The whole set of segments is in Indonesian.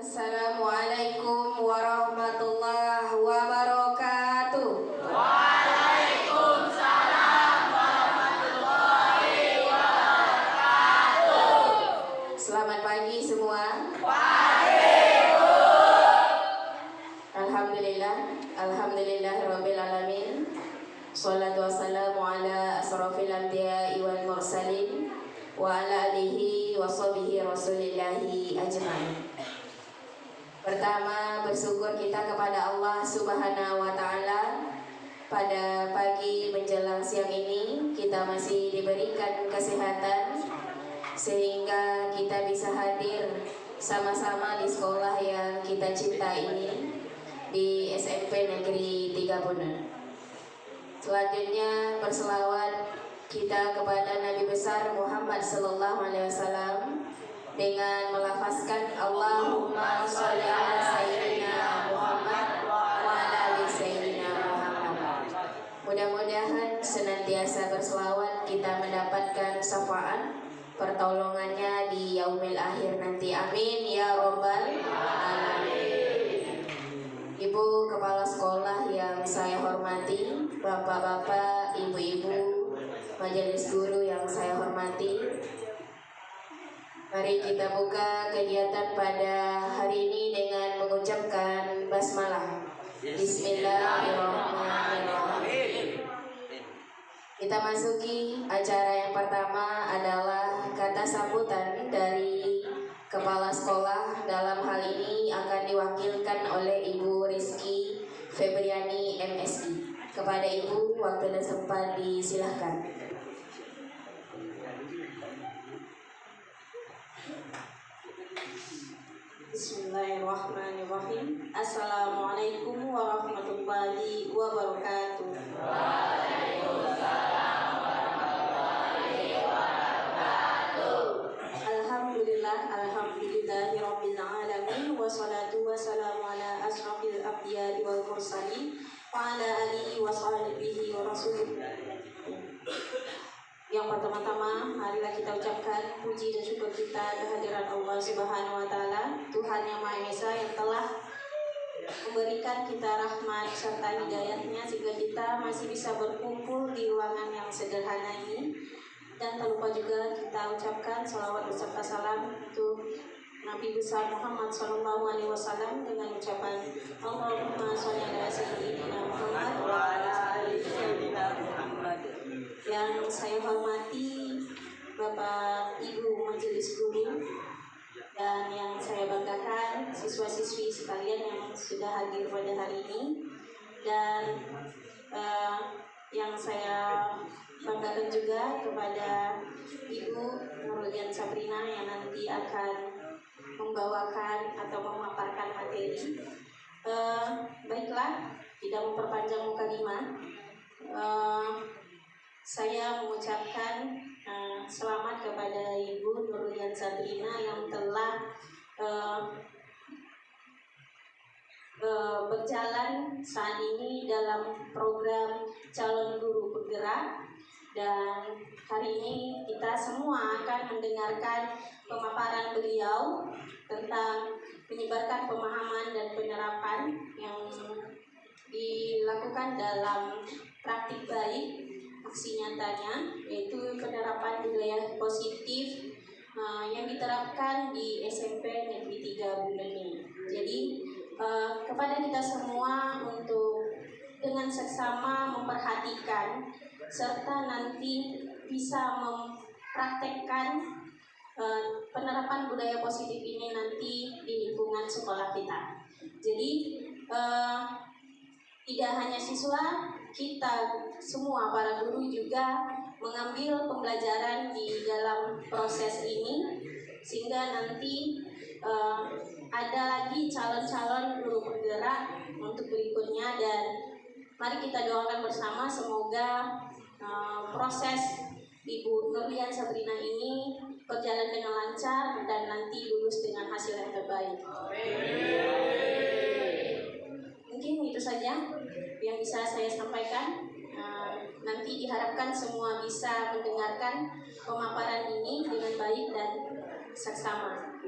Assalamualaikum warahmatullahi wabarakatuh. Waalaikumsalam warahmatullahi wabarakatuh. Selamat pagi semua. Pagi, Bu. Alhamdulillah rabbil alamin. Shalatu wassalamu ala asrafil anbiya'i wal mursalin wa ala alihi wa sahbihi rasulillahi ajma'in. Pertama, bersyukur kita kepada Allah Subhanahu wa Ta'ala. Pada pagi menjelang siang ini kita masih diberikan kesehatan sehingga kita bisa hadir sama-sama di sekolah yang kita cinta ini, di SMP Negeri 3 Bunan. Selanjutnya berselawat kita kepada Nabi besar Muhammad sallallahu alaihi wasallam dengan melafazkan Allahumma sholli ala sayyidina Muhammad wa ala ali sayyidina Muhammad. Mudah-mudahan senantiasa berselawat kita mendapatkan syafaat pertolongannya di yaumil akhir nanti. Amin ya robbal alamin. Ibu kepala sekolah yang saya hormati, bapak-bapak, ibu-ibu, majelis guru yang saya hormati, mari kita buka kegiatan pada hari ini dengan mengucapkan basmalah. Bismillahirrahmanirrahim. Kita masuki acara yang pertama adalah kata sambutan dari kepala sekolah. Dalam hal ini akan diwakilkan oleh Ibu Rizky Febriani MSI. Kepada Ibu, waktu dan sempat disilahkan. Bismillahirrahmanirrahim. Assalamualaikum warahmatullahi wabarakatuh. Waalaikumsalam warahmatullahi wabarakatuh. Alhamdulillahirabbil alamin wassalatu wassalamu ala asyrafil anbiya'i wal mursalin wa ala alihi wa sahbihi wa rasulih. Yang pertama-tama, marilah kita ucapkan puji dan syukur kita kehadiran Allah Subhanahu wa Ta'ala, Tuhan yang Maha Esa, yang telah memberikan kita rahmat serta hidayahnya sehingga kita masih bisa berkumpul di ruangan yang sederhana ini. Dan tak lupa juga kita ucapkan salawat beserta salam untuk Nabi besar Muhammad sallallahu alaihi wasallam dengan ucapan Allahumma sholli ala sayyidina Muhammad wa ala ali sayyidina Muhammad. Yang saya hormati Bapak Ibu Majelis Guru dan yang saya banggakan siswa-siswi sekalian yang sudah hadir pada hari ini, dan yang saya banggakan juga kepada Ibu Nurlian Sabrina yang nanti akan membawakan atau memaparkan materi. Baiklah, tidak memperpanjang mukadimah, saya mengucapkan selamat kepada Ibu Nurlian Sabrina yang telah berjalan saat ini dalam program calon guru bergerak, dan hari ini kita semua akan mendengarkan pemaparan beliau tentang menyebarkan pemahaman dan penerapan yang dilakukan dalam praktik baik aksi nyatanya, yaitu penerapan budaya positif yang diterapkan di SMP Negeri 3 Bulan ini. Jadi kepada kita semua untuk dengan seksama memperhatikan serta nanti bisa mempraktekkan penerapan budaya positif ini nanti di lingkungan sekolah kita. Jadi tidak hanya siswa, kita semua para guru juga mengambil pembelajaran di dalam proses ini, sehingga nanti ada lagi calon-calon guru bergerak untuk berikutnya. Dan mari kita doakan bersama semoga proses Ibu Nurlian Sabrina ini berjalan dengan lancar dan nanti lulus dengan hasil yang terbaik. Mungkin itu saja yang bisa saya sampaikan. Nanti diharapkan semua bisa mendengarkan pemaparan ini dengan baik dan seksama.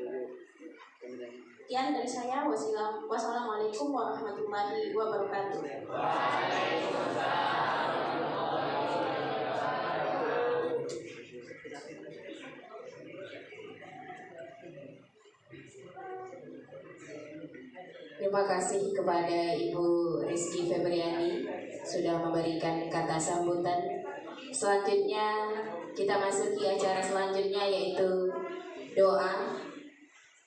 Sekian dari saya. Wassalamualaikum warahmatullahi wabarakatuh. Terima kasih kepada Ibu Rizky Febriani sudah memberikan kata sambutan. Selanjutnya kita masuki acara selanjutnya, yaitu doa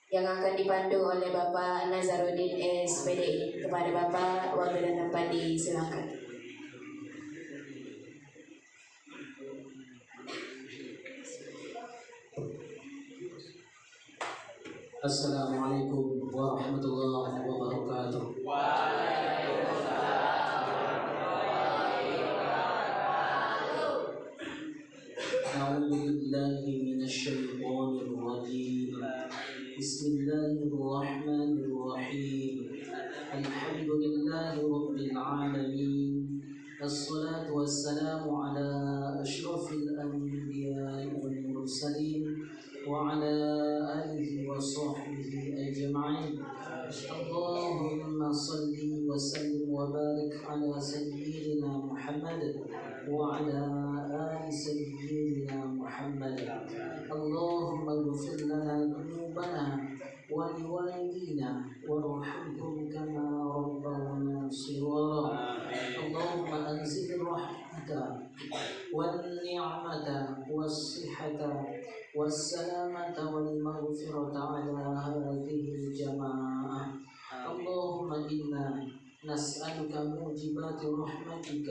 yang akan dipandu oleh Bapak Nazarudin SPDI. Kepada Bapak, waktu dan tempat disilakan. Assalamualaikum warahmatullahi wabarakatuh. أعوذ بالله من الشيطان الرجيم. بسم الله الرحمن الرحيم. الحمد لله رب العالمين. الصلاة والسلام على أشرف الأنبياء والمرسلين وعلى آله وصحبه أجمعين. اللهم صل وسلم وبارك على سيدنا محمد وعلى آل سيدنا محمد. اللهم اغفر لنا ذنوبنا ولوالدينا وارحمهم كما ربونا صغارا. اللهم أنزل الرحمة والنعمة والصحة والسلامة والمغفرة على هذه الجماعة. اللهم إنا نسألك موجبات رحمتك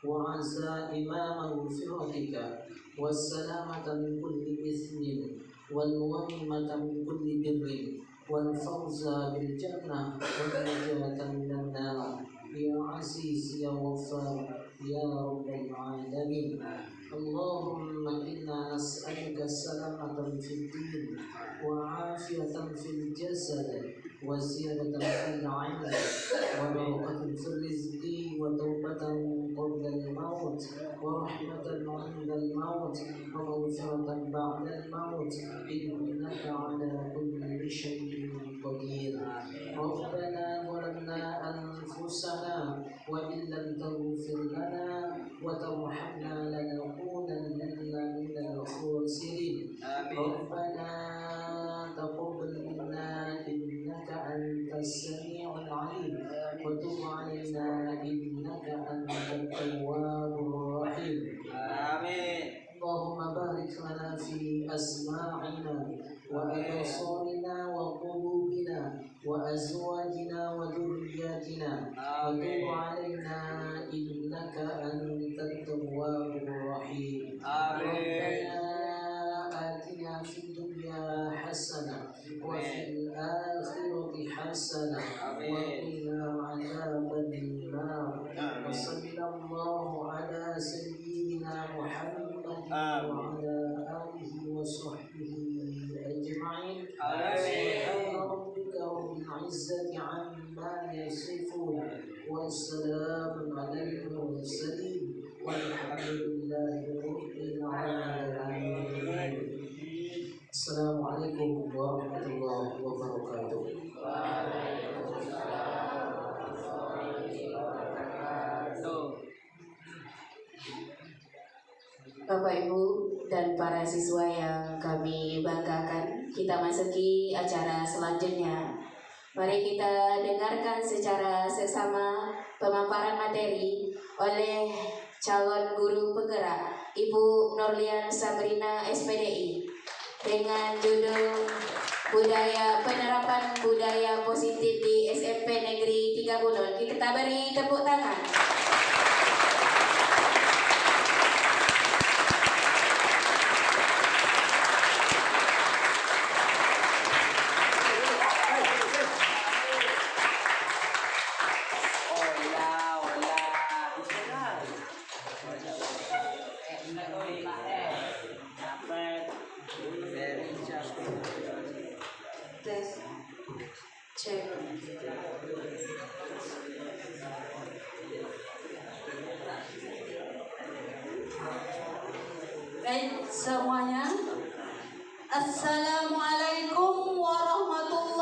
وعزائم مغفرتك والسلامة من كل إثم والغنيمة من كل بر والفوز بالجنة والنجاة من النار يا عزيز يا غفار يا رب العالمين. اللهم إنا نسألك السلامة في الدين وعافية في الجسد وزيادة في العلم وبركة في الرزق وتوبة قبل الموت ورحمة عند الموت ومغفرة بعد الموت إنك على كل شيء قدير. ربنا ظلمنا أنفسنا وإن لم تغفر لنا وترحمنا لنكونن من الخاسرين. ربنا تقبل منا إنك أنت السميع العليم وتب علينا إنك أنت التواب الرحيم. آمين. اللهم بارك لنا في أسماعنا وأبصارنا وقلوبنا وأزواجنا وذرياتنا وتب علينا إنك أنت التواب الرحيم. ربنا آتنا في الدنيا حسنة وفي الآخرة حسنة وقنا عذاب النار. وصلى الله على سيدنا محمد وعلى آله وصحبه أجمعين. سبحان ربك رب العزة عما يصفون والسلام على المرسلين والحمد لله رب العالمين. Assalamualaikum warahmatullahi wabarakatuh. Bapak Ibu dan para siswa yang kami banggakan, kita masuki acara selanjutnya. Mari kita dengarkan secara seksama pemaparan materi oleh calon guru penggerak Ibu Nurlian Sabrina SPDI dengan judul Penerapan Budaya Positif di SMP Negeri 3 Bunul. Kita beri tepuk tangan. Baik semuanya, Assalamualaikum warahmatullahi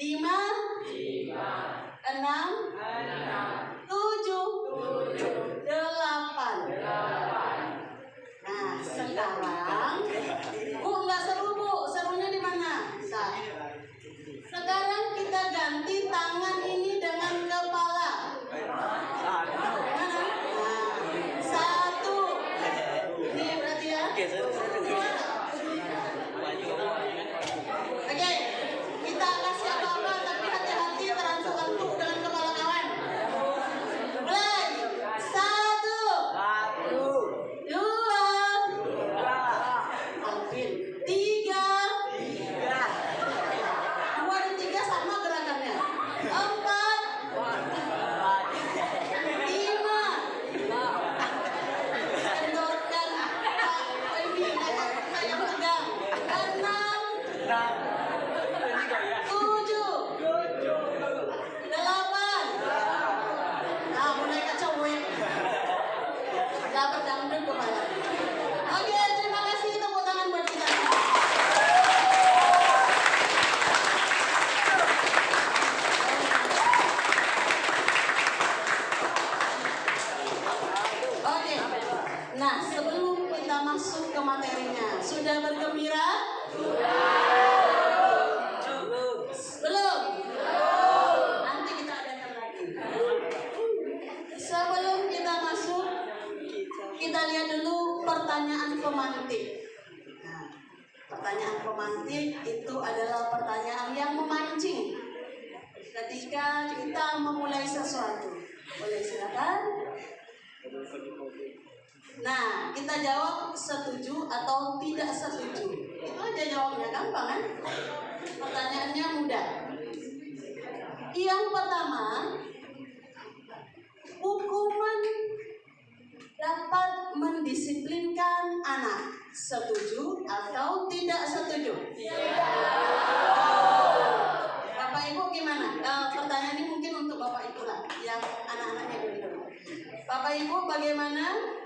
5, 6, 7, 8. Nah, sekarang Bu nggak seru Bu, serunya di mana? Nah, sekarang kita ganti tangan ini dengan kepala. gembira? Belum? Nanti kita adakan lagi. Sebelum kita masuk, kita lihat dulu pertanyaan pemantik. Nah, pertanyaan pemantik itu adalah pertanyaan yang memancing ketika kita memulai sesuatu. Boleh silakan. Nah, kita jawab setuju atau tidak setuju. Itu aja jawabnya, gampang kan? Pertanyaannya mudah. Yang pertama, hukuman dapat mendisiplinkan anak. Setuju atau tidak setuju? Bapak Ibu gimana? Pertanyaan ini mungkin untuk Bapak Ibu lah, yang anak-anaknya dulu. Bapak Ibu bagaimana?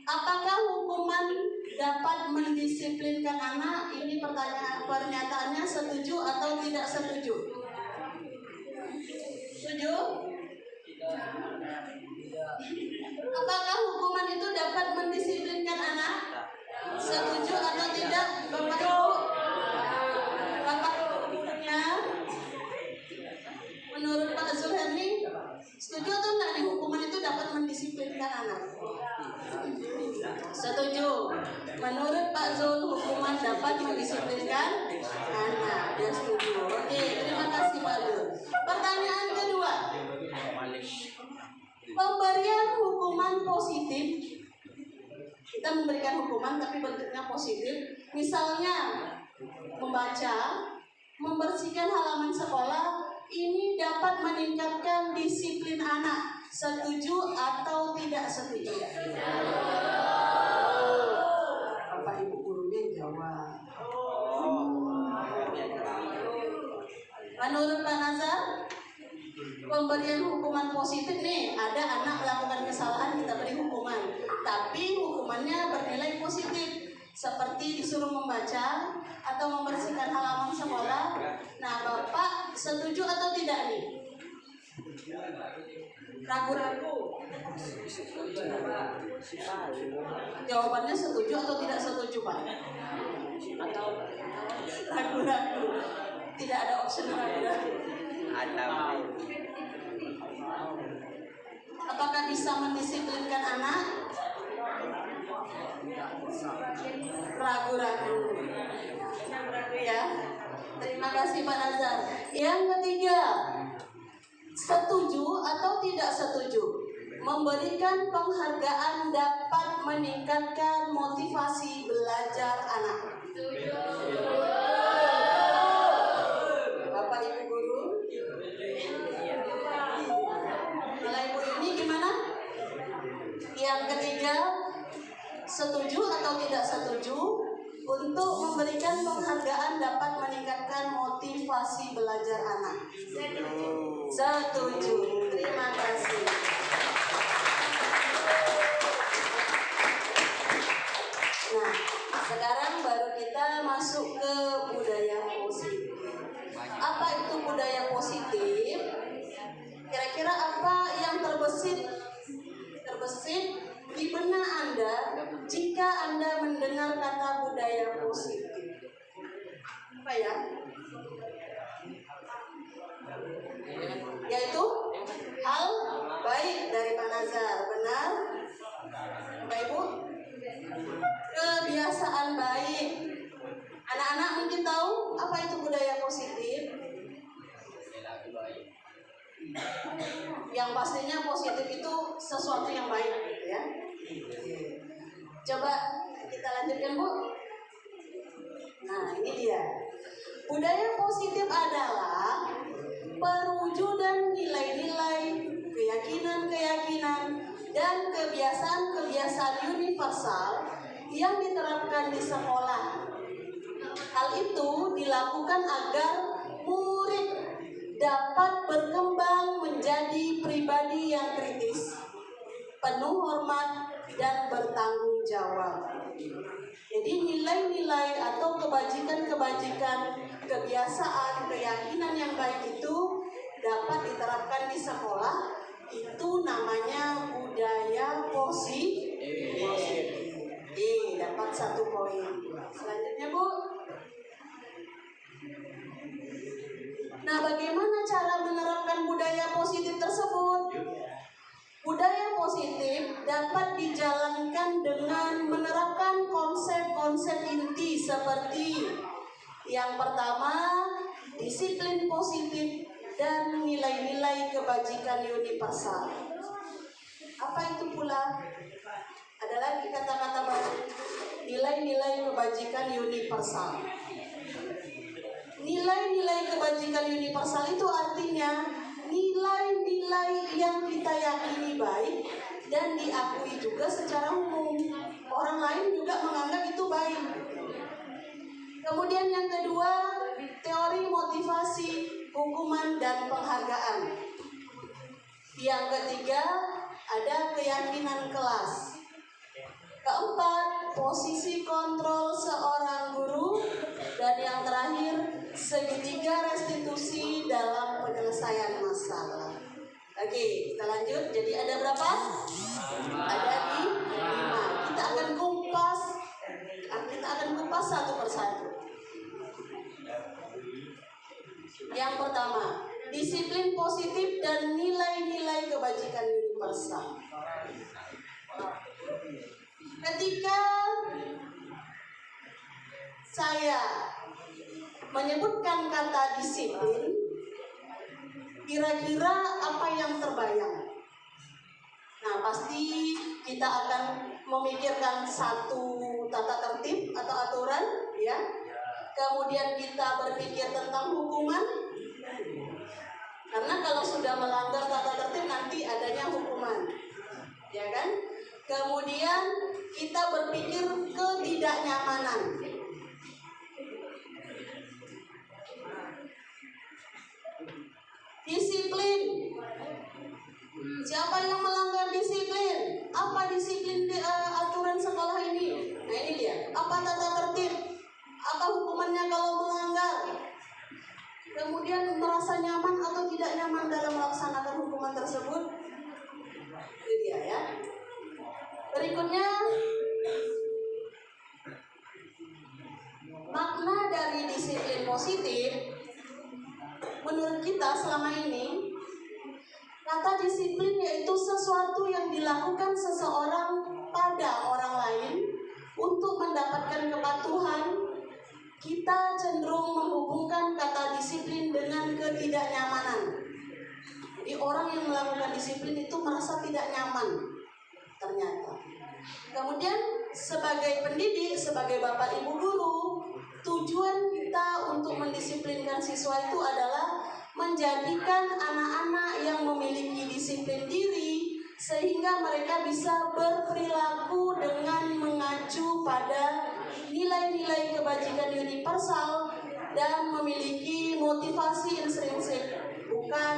Apakah hukuman dapat mendisiplinkan anak? Ini pernyataannya setuju atau tidak setuju? Setuju? Apakah hukuman itu dapat mendisiplinkan anak? Setuju atau tidak, Bapak Ibu? Bapak Ibunya? Menurut Pak Zulherni, setuju atau enggak nih hukuman itu dapat mendisiplinkan anak? Setuju. Menurut Pak Zul, hukuman dapat mendisiplinkan anak. Dia setuju. Oke, terima kasih Pak Zul. Pertanyaan kedua. Pemberian hukuman positif. Kita memberikan hukuman tapi bentuknya positif. Misalnya membaca, membersihkan halaman sekolah, ini dapat meningkatkan disiplin anak. Setuju atau tidak setuju? Bapak Ibu gurunya jawab. Menurut Pak Nazar, pemberian hukuman positif nih, ada anak melakukan kesalahan kita beri hukuman, tapi hukumannya bernilai positif, seperti disuruh membaca atau membersihkan halaman sekolah. Nah, Bapak setuju atau tidak nih? Ragu-ragu. Jawabannya setuju atau tidak setuju, Pak? Atau ragu-ragu? Tidak ada opsi ragu-ragu. Apakah bisa mendisiplinkan anak? Ragu-ragu. Ya. Terima kasih Pak Nazar. Yang ketiga, setuju atau tidak setuju? Memberikan penghargaan dapat meningkatkan motivasi belajar anak. Bapak Ibu guru, kalau Ibu ini gimana? Yang ketiga, setuju atau tidak setuju untuk memberikan penghargaan dapat meningkatkan motivasi belajar anak? Setuju. Terima kasih. Nah, sekarang baru kita masuk ke budaya positif. Apa itu budaya positif? Kira-kira apa yang terbesit di benak Anda jika Anda mendengar kata budaya positif? Apa ya? Yaitu hal baik dari Pak Nazar. Benar? Bapak Ibu? Kebiasaan baik. Anak-anak mungkin tahu apa itu budaya positif? Yang pastinya positif itu sesuatu yang baik, gitu ya. Coba kita lanjutkan, Bu. Nah, ini dia. Budaya positif adalah perwujudan nilai-nilai, keyakinan-keyakinan, dan kebiasaan-kebiasaan universal yang diterapkan di sekolah. Hal itu dilakukan agar murid dapat berkembang menjadi pribadi yang kritis, penuh hormat, dan bertanggung jawab. Jadi nilai-nilai atau kebajikan-kebajikan, kebiasaan, keyakinan yang baik itu dapat diterapkan di sekolah. Itu namanya budaya positif. Dapat 1 poin. Selanjutnya, Bu. Nah, bagaimana cara menerapkan budaya positif tersebut? Budaya positif dapat dijalankan dengan menerapkan konsep-konsep inti seperti yang pertama, disiplin positif dan nilai-nilai kebajikan universal. Apa itu pula? Ada lagi kata-kata baru, nilai-nilai kebajikan universal. Nilai-nilai kebajikan universal itu artinya nilai-nilai yang kita yakini baik dan diakui juga secara umum. Orang lain juga menganggap itu baik. Kemudian yang kedua, teori motivasi, hukuman, dan penghargaan. Yang ketiga, ada keyakinan kelas. Keempat, posisi kontrol seorang guru. Dan yang terakhir, segitiga restitusi dalam penyelesaian masalah. Oke, kita lanjut. Jadi ada berapa? Ada 5. Kita akan kupas satu persatu. Yang pertama, disiplin positif dan nilai-nilai kebajikan universal. Ketika saya menyebutkan kata disiplin, kira-kira apa yang terbayang? Nah, pasti kita akan memikirkan satu tata tertib atau aturan, ya. Kemudian kita berpikir tentang hukuman, karena kalau sudah melanggar tata tertib nanti adanya hukuman, ya kan? Kemudian kita berpikir ketidaknyamanan. Disiplin. Siapa yang melanggar disiplin? Apa disiplin aturan sekolah ini? Nah, ini dia. Apa tata tertib? Apa hukumannya kalau melanggar? Kemudian merasa nyaman atau tidak nyaman dalam melaksanakan hukuman tersebut? Itu dia, ya. Berikutnya, makna dari disiplin positif menurut kita selama ini, kata disiplin yaitu sesuatu yang dilakukan seseorang pada orang lain untuk mendapatkan kepatuhan. Kita cenderung menghubungkan kata disiplin dengan ketidaknyamanan. Jadi orang yang melakukan disiplin itu merasa tidak nyaman ternyata. Kemudian sebagai pendidik, sebagai bapak ibu guru, tujuan kita untuk mendisiplinkan siswa itu adalah menjadikan anak-anak yang memiliki disiplin diri sehingga mereka bisa berperilaku dengan mengacu pada nilai-nilai kebajikan universal dan memiliki motivasi intrinsik, bukan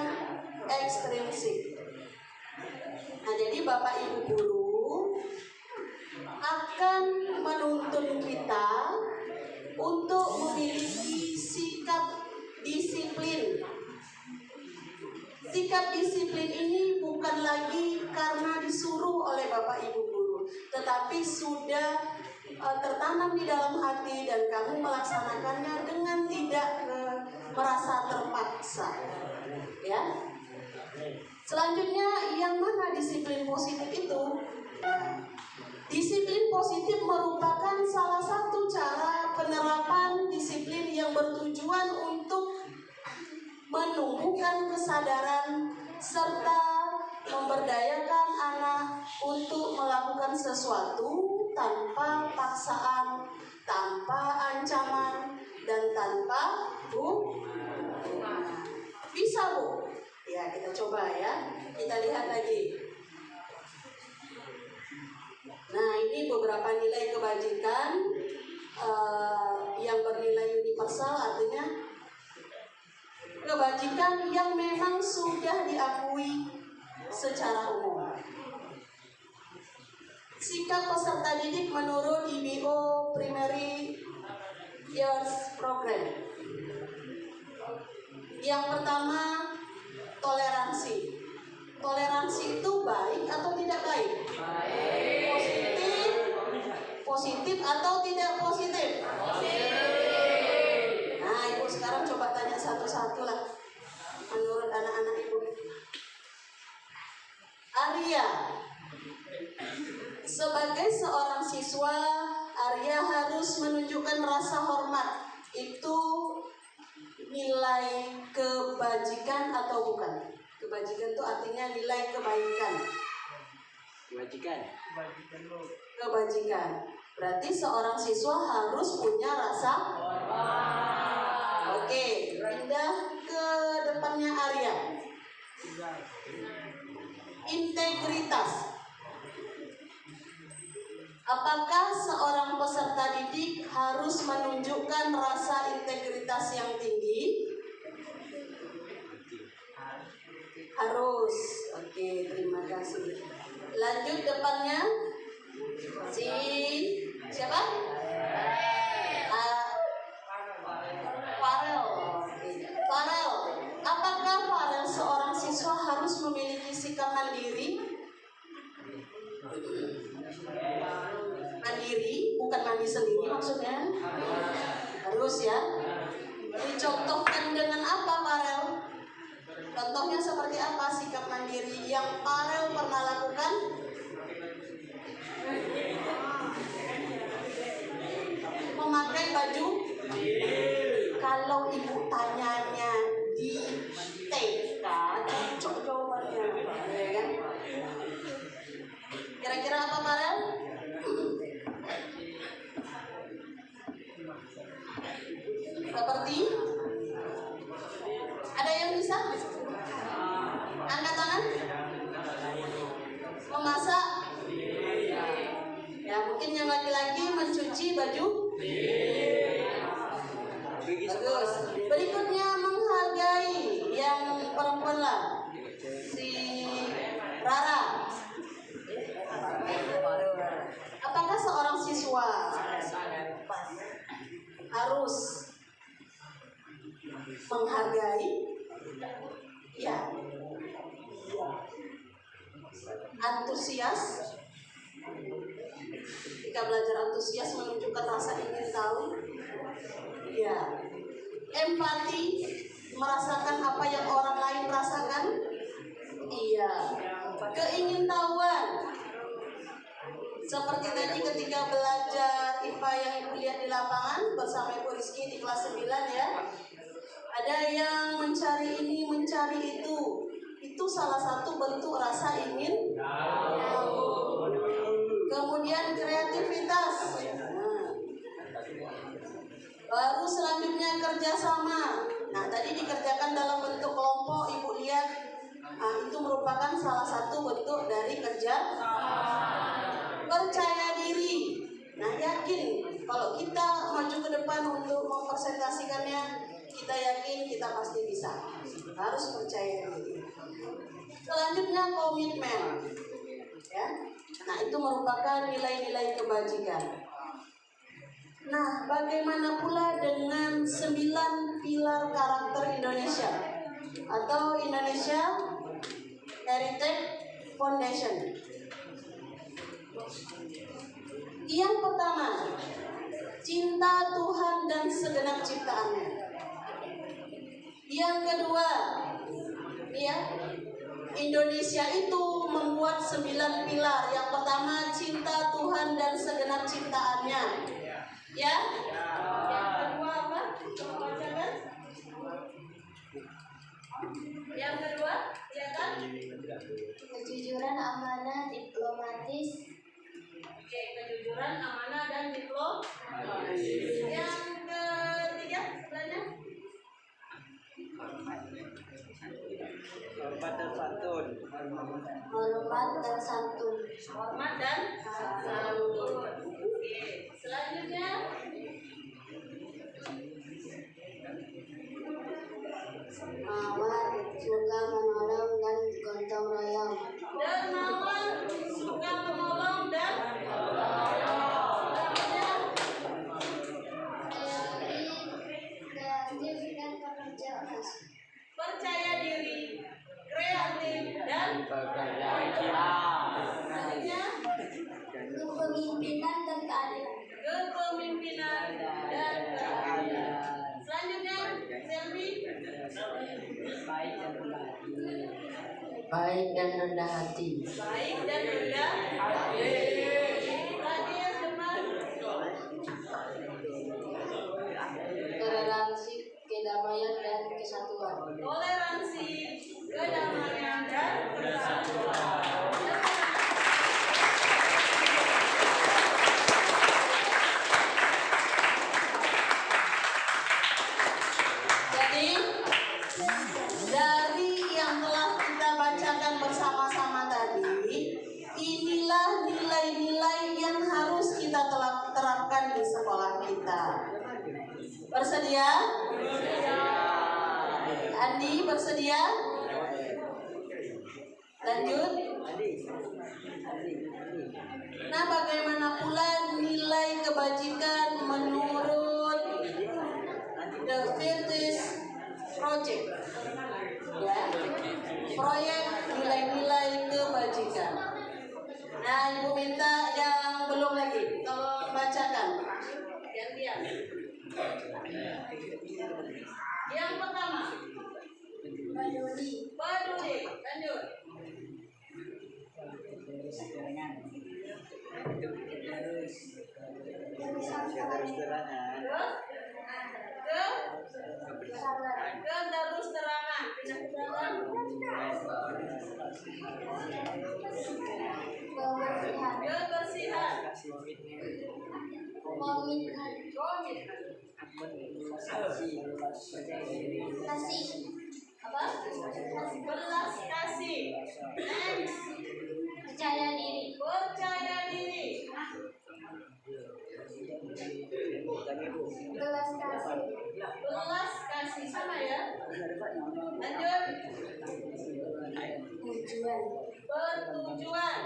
ekstrinsik. Nah, jadi Bapak Ibu guru akan menuntun kita untuk memiliki sikap disiplin. Sikap disiplin ini bukan lagi karena disuruh oleh Bapak Ibu guru, tetapi sudah tertanam di dalam hati dan kamu melaksanakannya dengan tidak merasa terpaksa. Ya. Selanjutnya, yang mana disiplin positif itu? Disiplin positif merupakan salah satu cara penerapan disiplin yang bertujuan untuk menumbuhkan kesadaran serta memberdayakan anak untuk melakukan sesuatu tanpa paksaan, tanpa ancaman, dan tanpa hukuman. Bisa, Bu? Ya, kita coba ya. Kita lihat lagi. Nah, ini beberapa nilai kebajikan yang bernilai universal, artinya kebajikan yang memang sudah diakui secara umum. Sikap peserta didik menurut IBO Primary Years Program. Yang pertama, toleransi. Toleransi itu baik atau tidak baik? Baik. Positif atau tidak positif? Positif. Nah, Ibu sekarang coba tanya satu-satu lah. kebajikan atau bukan? Kebajikan itu artinya nilai kebaikan. Kebajikan. Berarti seorang siswa harus punya rasa. Oke, pindah ke depannya Arya. Integritas. Apakah seorang peserta didik harus menunjukkan rasa integritas yang tinggi? Harus. Oke, terima kasih. Lanjut depannya. Siapa? Farel. Farel. Apakah Farel seorang siswa harus memiliki sikap mandiri? Mandiri, bukan mandi sendiri maksudnya. Harus ya. Dicontohkan dengan apa Farel? Contohnya seperti apa sikap mandiri yang Farel pernah lakukan? Memakai baju. Kalau ibu tanyanya di TK, cocok jawabannya, ya kan? Kira-kira apa Farel? Seperti? Ada yang bisa? Angkat tangan. Memasak. Ya mungkin yang laki-laki mencuci baju. Bagus. Berikutnya menghargai yang perempuan lah. Si Rara. Apakah seorang siswa harus menghargai? Ya. Antusias. Jika belajar antusias menunjukkan rasa ingin tahu. Ya. Empati, merasakan apa yang orang lain rasakan. Iya. Keingintahuan. Seperti tadi ketika belajar IPA yang Ibu lihat di lapangan bersama Ibu Rizky di kelas 9 ya. Ada yang mencari ini, mencari itu. Itu salah satu bentuk rasa ingin tahu. Kemudian kreativitas. Baru selanjutnya kerjasama. Nah tadi dikerjakan dalam bentuk kelompok, Ibu lihat. Nah, itu merupakan salah satu bentuk dari kerja. Percaya diri. Nah yakin kalau kita maju ke depan untuk mempresentasikannya, kita yakin kita pasti bisa. Harus percaya diri. Selanjutnya komitmen. Ya. Nah itu merupakan nilai-nilai kebajikan. Nah bagaimana pula dengan 9 pilar karakter Indonesia atau Indonesia Heritage Foundation? Yang pertama, cinta Tuhan dan segenap ciptaannya. Yang kedua, ya, Indonesia itu membuat 9 pilar. Yang pertama, cinta Tuhan dan segenap ciptaannya. Ya. Yang kedua apa? Bacakan. Yang kedua, ya kan? Kejujuran, amanah, diplomatis. Oke, kejujuran, amanah dan diplomatis. Yang ketiga, sebenarnya Hormat dan santun. hormat dan santun. Oke, selanjutnya Mawar, suka menolong dan gotong royong. dermawan, suka menolong dan Kreatif dan pekerja keras. percaya diri, kreatif dan selanjutnya Kepemimpinan dan keadilan. kepemimpinan dan keadilan. Selanjutnya, Selvi, Baik dan rendah hati. baik dan rendah hati. Lagi yang depan, Toleransi, kedamaian dan kesatuan. toleransi, Bersedia? Andi bersedia? Lanjut. Nah, bagaimana pula nilai kebajikan menurut The Virtus Project? Ya, proyek nilai-nilai kebajikan. Nah, Ibu minta yang belum lagi, tolong bacakan. Gantian. Yang pertama, peduli. Lanjut. Terus terangan. Kebersihan. Komitmen. Kasih. Apa? Belas kasih. Next. Percaya diri. Percaya diri. Belas kasih. Belas kasih sama ya. Lanjut. Tujuan. Bertujuan.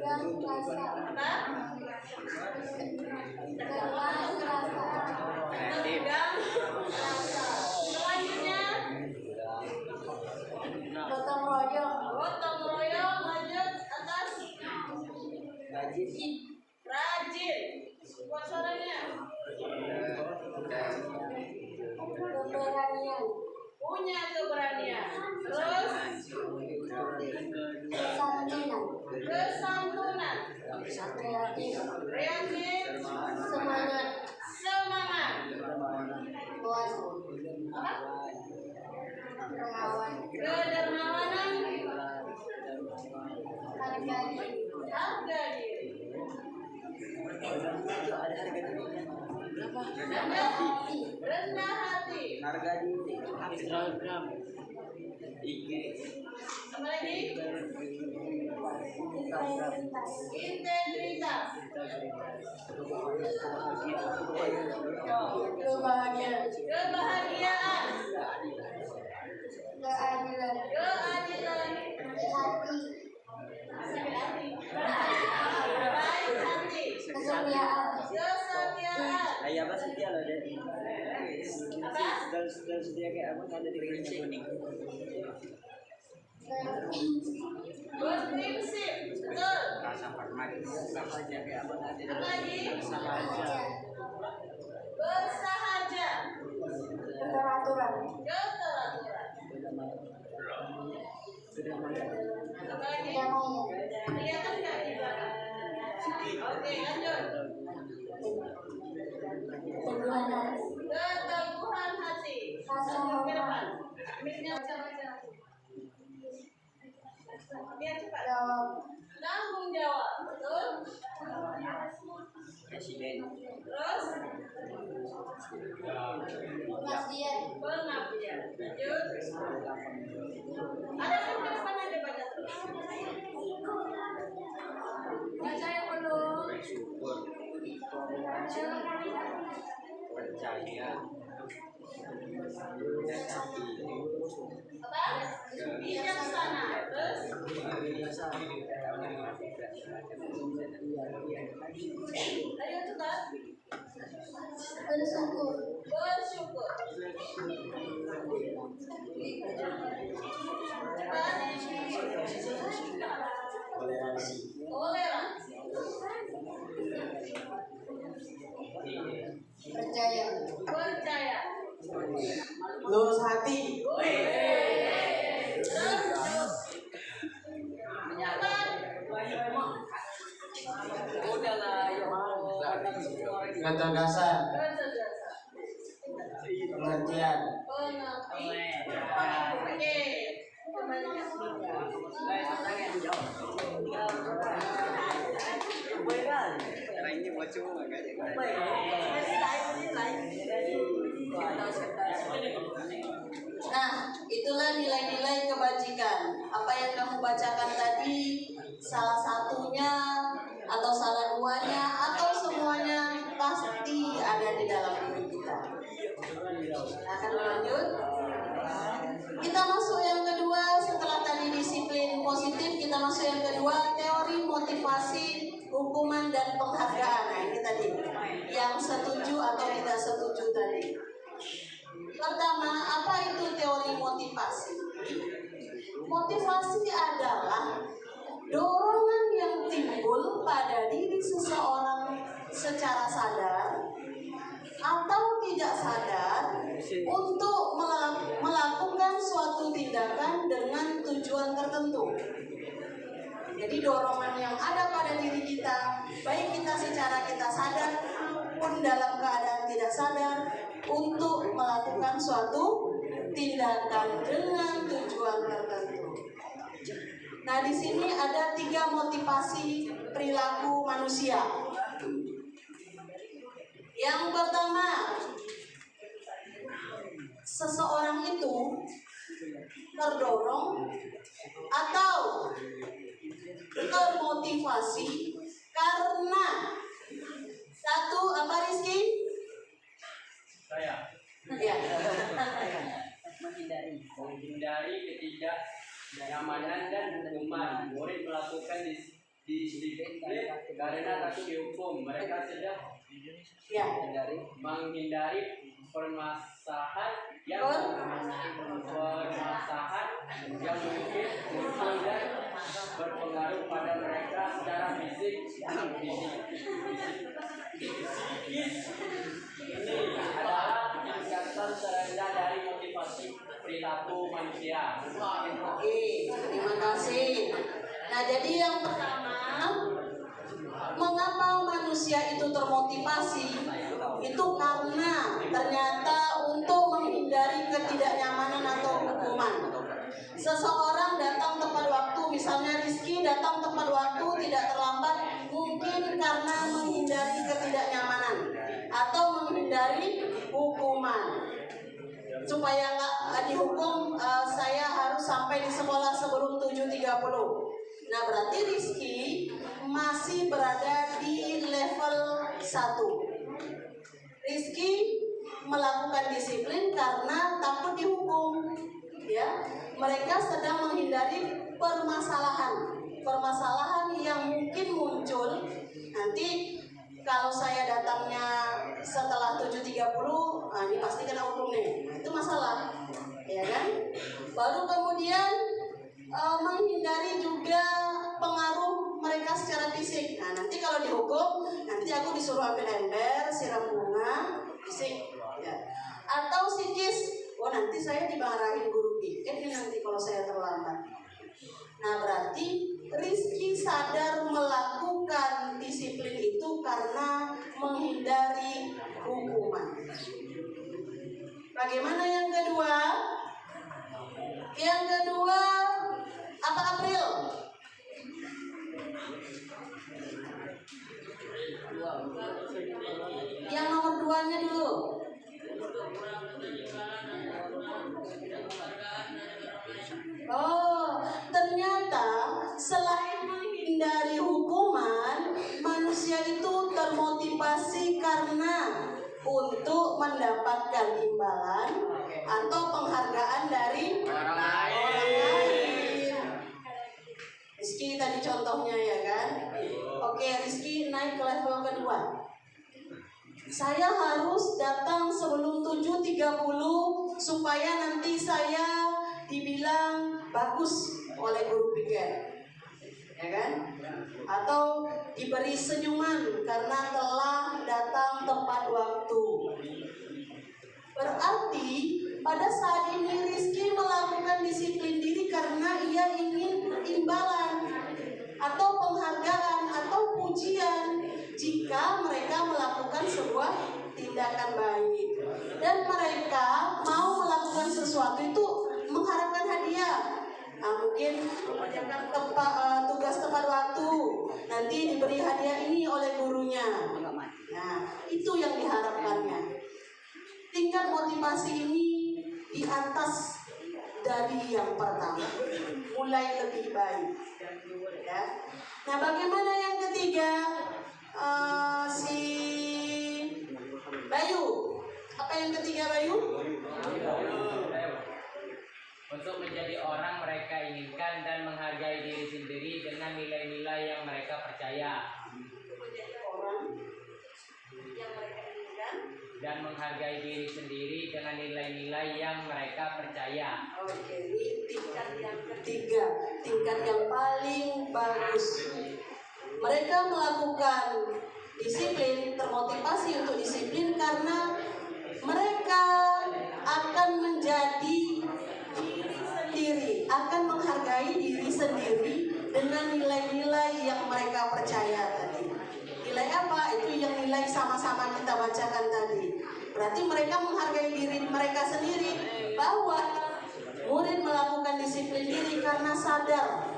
Gang rasa. Apa? Gang rasa. Megang rasa. Selanjutnya. Gotong royong. Gotong royong. Lanjut atas. Rajin. Kuat suaranya. Keberanian. Punya keberanian. Terus. Kesantunan. Kreatif. Semangat. Puas. Apa? Dermawan. Kedermawanan. Harga diri. Harga diri. Rendah hati. Apa lagi? Integritas. Kebahagiaan. Kebahagiaan. Keadilan. Keadilan. Hati. Baik hati. Kesetiaan. Kesetiaan. Apa setia loh deh. Apa? Sudah setia kayak apa ada di kuning. Berprinsip. Betul. Rasa pragmatis. Apa aja kayak apa ada. Apa lagi? Sahaja. Bersahaja. Keteraturan. Keteraturan. Apa lagi? Kedamaian. Kelihatan nggak di belakang? Oke, lanjut. Teguhan hati. Keteguhan hati. Rasa Ke depan. hormat. Miknya baca-baca. Biar cepat. Jawab. Tanggung jawab. Betul. Presiden. Terus Pengabdian. pengabdian. Lanjut. Ada yang ke depan aja baca terus. Baca yang penuh. Bersyukur. Percaya. Apa? Bijaksana. Terus ayo cepat. Bersyukur. Bersyukur. Cepat. Toleransi. Toleransi. Percaya. Percaya. Lurus hati. Terus menyapa. Kecerdasan. Kecerdasan. Pengertian. Pengertian. Oke. Kembalikan. Ini mau cuma Nah, itulah nilai-nilai kebajikan. Apa yang kamu bacakan tadi, salah satunya atau salah duanya atau semuanya pasti ada di dalam diri kita. Akan lanjut. Kita masuk yang kedua, setelah tadi disiplin positif, kita masuk yang kedua, teori motivasi, hukuman dan penghargaan. Nah, ini tadi yang setuju atau tidak setuju tadi. Pertama, apa itu teori motivasi? Motivasi adalah dorongan yang timbul pada diri seseorang secara sadar atau tidak sadar untuk melakukan suatu tindakan dengan tujuan tertentu. Jadi dorongan yang ada pada diri kita, baik kita secara kita sadar pun dalam keadaan tidak sadar, untuk melakukan suatu tindakan dengan tujuan tertentu. Nah, di sini ada 3 motivasi perilaku manusia. Yang pertama, seseorang itu terdorong atau termotivasi karena satu, apa Rizky? Saya Ya. menghindari ketidaknyamanan dan hukuman. Murid melakukan disiplin karena takut dihukum. Mereka sedang Ya. menghindari permasalahan yang mungkin muncul dan berpengaruh pada mereka secara fisik. Ini adalah tingkatan terendah dari motivasi perilaku manusia. Oke, terima kasih. Nah, jadi yang pertama, mengapa manusia itu termotivasi? Itu karena ternyata untuk menghindari ketidaknyamanan atau hukuman. Seseorang datang tepat waktu, misalnya Rizky datang tepat waktu, tidak terlambat, mungkin karena menghindari ketidaknyamanan atau menghindari hukuman. Supaya nggak dihukum, saya harus sampai di sekolah sebelum 7.30. Nah, berarti Rizky masih berada di level 1. Rizky melakukan disiplin karena takut dihukum. Ya, mereka sedang menghindari permasalahan yang mungkin muncul nanti. Kalau saya datangnya setelah 7.30, nah ini pasti kena hukum nih. Nah, itu masalah, ya kan? Baru kemudian menghindari juga pengaruh mereka secara fisik. Nah, nanti kalau dihukum, nanti aku disuruh ambil ember, siram bunga, fisik. Ya. Atau psikis, oh nanti saya dimarahin guru piket nih nanti kalau saya terlambat. Nah, berarti Rizky sadar melakukan disiplin itu karena menghindari hukuman. Bagaimana yang kedua? Yang kedua, apa April? Yang nomor 2-nya dulu. Oh, ternyata selain menghindari hukuman, manusia itu termotivasi karena untuk mendapatkan imbalan atau penghargaan dari orang lain. Rizky tadi contohnya, ya kan? Oke, Rizky naik ke level kedua. Saya harus datang sebelum 7.30 supaya nanti saya dibilang bagus oleh guru piket, ya kan? Atau diberi senyuman karena telah datang tepat waktu. Berarti pada saat ini Rizky melakukan disiplin diri karena ia ingin imbalan atau penghargaan atau pujian jika mereka melakukan sebuah tindakan baik, dan mereka mau melakukan sesuatu itu mengharapkan hadiah. Nah, mungkin mengerjakan tugas tepat waktu, nanti diberi hadiah ini oleh gurunya. Nah, itu yang diharapkannya. Tingkat motivasi ini di atas dari yang pertama, mulai lebih baik. Ya. Nah, bagaimana yang ketiga? Si Bayu Untuk menjadi orang mereka inginkan dan menghargai diri sendiri dengan nilai-nilai yang mereka percaya. Menjadi orang yang mereka inginkan. Dan menghargai diri sendiri dengan nilai-nilai yang mereka percaya. Oke, ini tingkat yang ketiga, tingkat yang paling bagus. Mereka melakukan disiplin, termotivasi untuk disiplin karena mereka akan menjadi diri sendiri, akan menghargai diri sendiri dengan nilai-nilai yang mereka percaya tadi. Nilai apa? Itu yang nilai sama-sama kita bacakan tadi. Berarti mereka menghargai diri mereka sendiri, bahwa murid melakukan disiplin diri karena sadar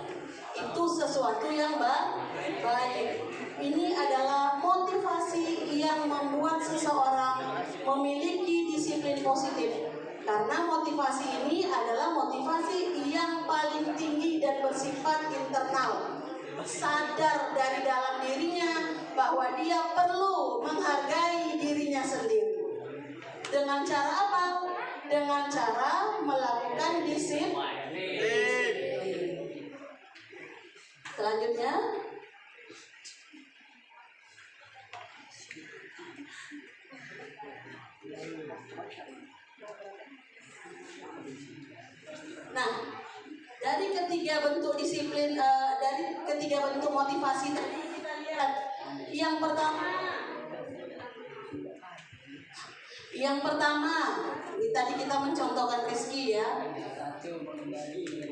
itu sesuatu yang baik. Ini adalah motivasi yang membuat seseorang memiliki disiplin positif. Karena motivasi ini adalah motivasi yang paling tinggi dan bersifat internal. Sadar dari dalam dirinya bahwa dia perlu menghargai dirinya sendiri. Dengan cara apa? Dengan cara melakukan disiplin. Selanjutnya, nah, dari ketiga bentuk disiplin, dari ketiga bentuk motivasi tadi kita lihat yang pertama, ini tadi kita mencontohkan Rizky ya.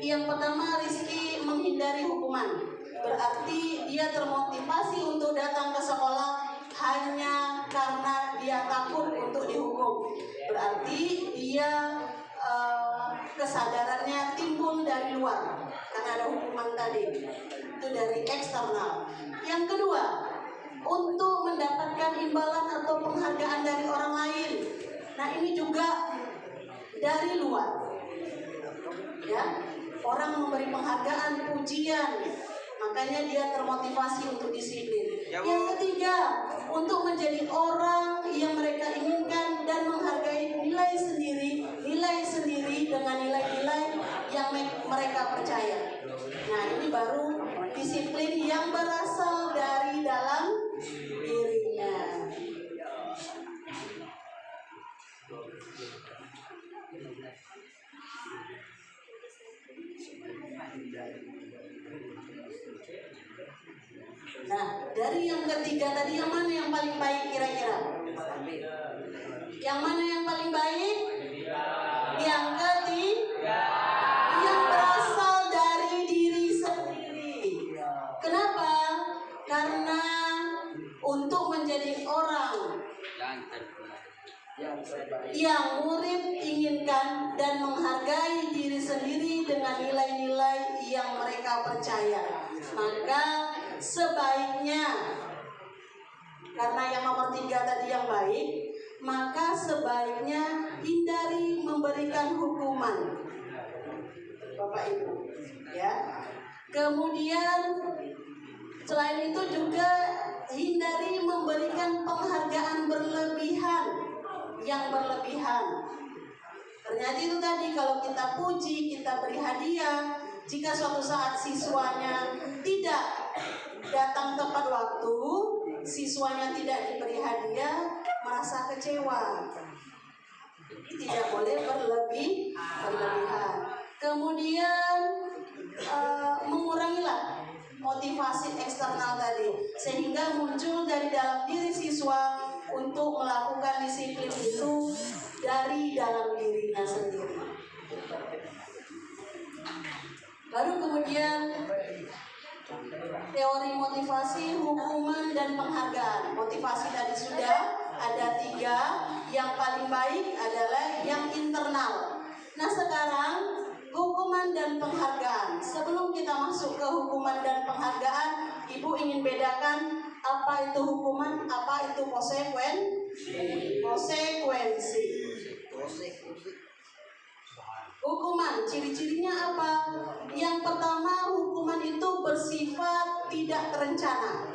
Yang pertama, Rizky menghindari hukuman. Berarti dia termotivasi untuk datang ke sekolah hanya karena dia takut untuk dihukum. Berarti dia kesadarannya timbul dari luar karena ada hukuman tadi. Itu dari eksternal. Yang kedua, untuk mendapatkan imbalan atau penghargaan dari orang lain. Nah, ini juga dari luar. Ya, orang memberi penghargaan, pujian, makanya dia termotivasi untuk disiplin. Yang ketiga, untuk menjadi orang yang mereka inginkan dan menghargai nilai sendiri dengan nilai-nilai yang mereka percaya. Nah, ini baru disiplin yang berasal dari dalam dirinya. Nah, dari yang ketiga tadi yang mana yang paling baik kira-kira? Yang mana yang paling baik? Yang ketiga, yang berasal dari diri sendiri. Kenapa? Karena untuk menjadi orang yang murid inginkan dan menghargai diri sendiri dengan nilai-nilai yang mereka percaya, maka sebaiknya, karena yang nomor 3 tadi yang baik, maka sebaiknya hindari memberikan hukuman, Bapak Ibu, ya. Kemudian selain itu juga hindari memberikan penghargaan yang berlebihan. Ternyata itu tadi, kalau kita puji, kita beri hadiah, jika suatu saat siswanya tidak datang tepat waktu, siswanya tidak diberi hadiah, merasa kecewa. Jadi tidak boleh berlebihan. Kemudian mengurangilah motivasi eksternal tadi, sehingga muncul dari dalam diri siswa untuk melakukan disiplin itu dari dalam dirinya sendiri. Baru kemudian teori motivasi, hukuman, dan penghargaan. Motivasi tadi sudah ada 3. Yang paling baik adalah yang internal. Nah, sekarang hukuman dan penghargaan. Sebelum kita masuk ke hukuman dan penghargaan, Ibu ingin bedakan apa itu hukuman, apa itu konsekuensi. Hukuman, ciri-cirinya apa? Yang pertama, hukuman itu bersifat tidak terencana.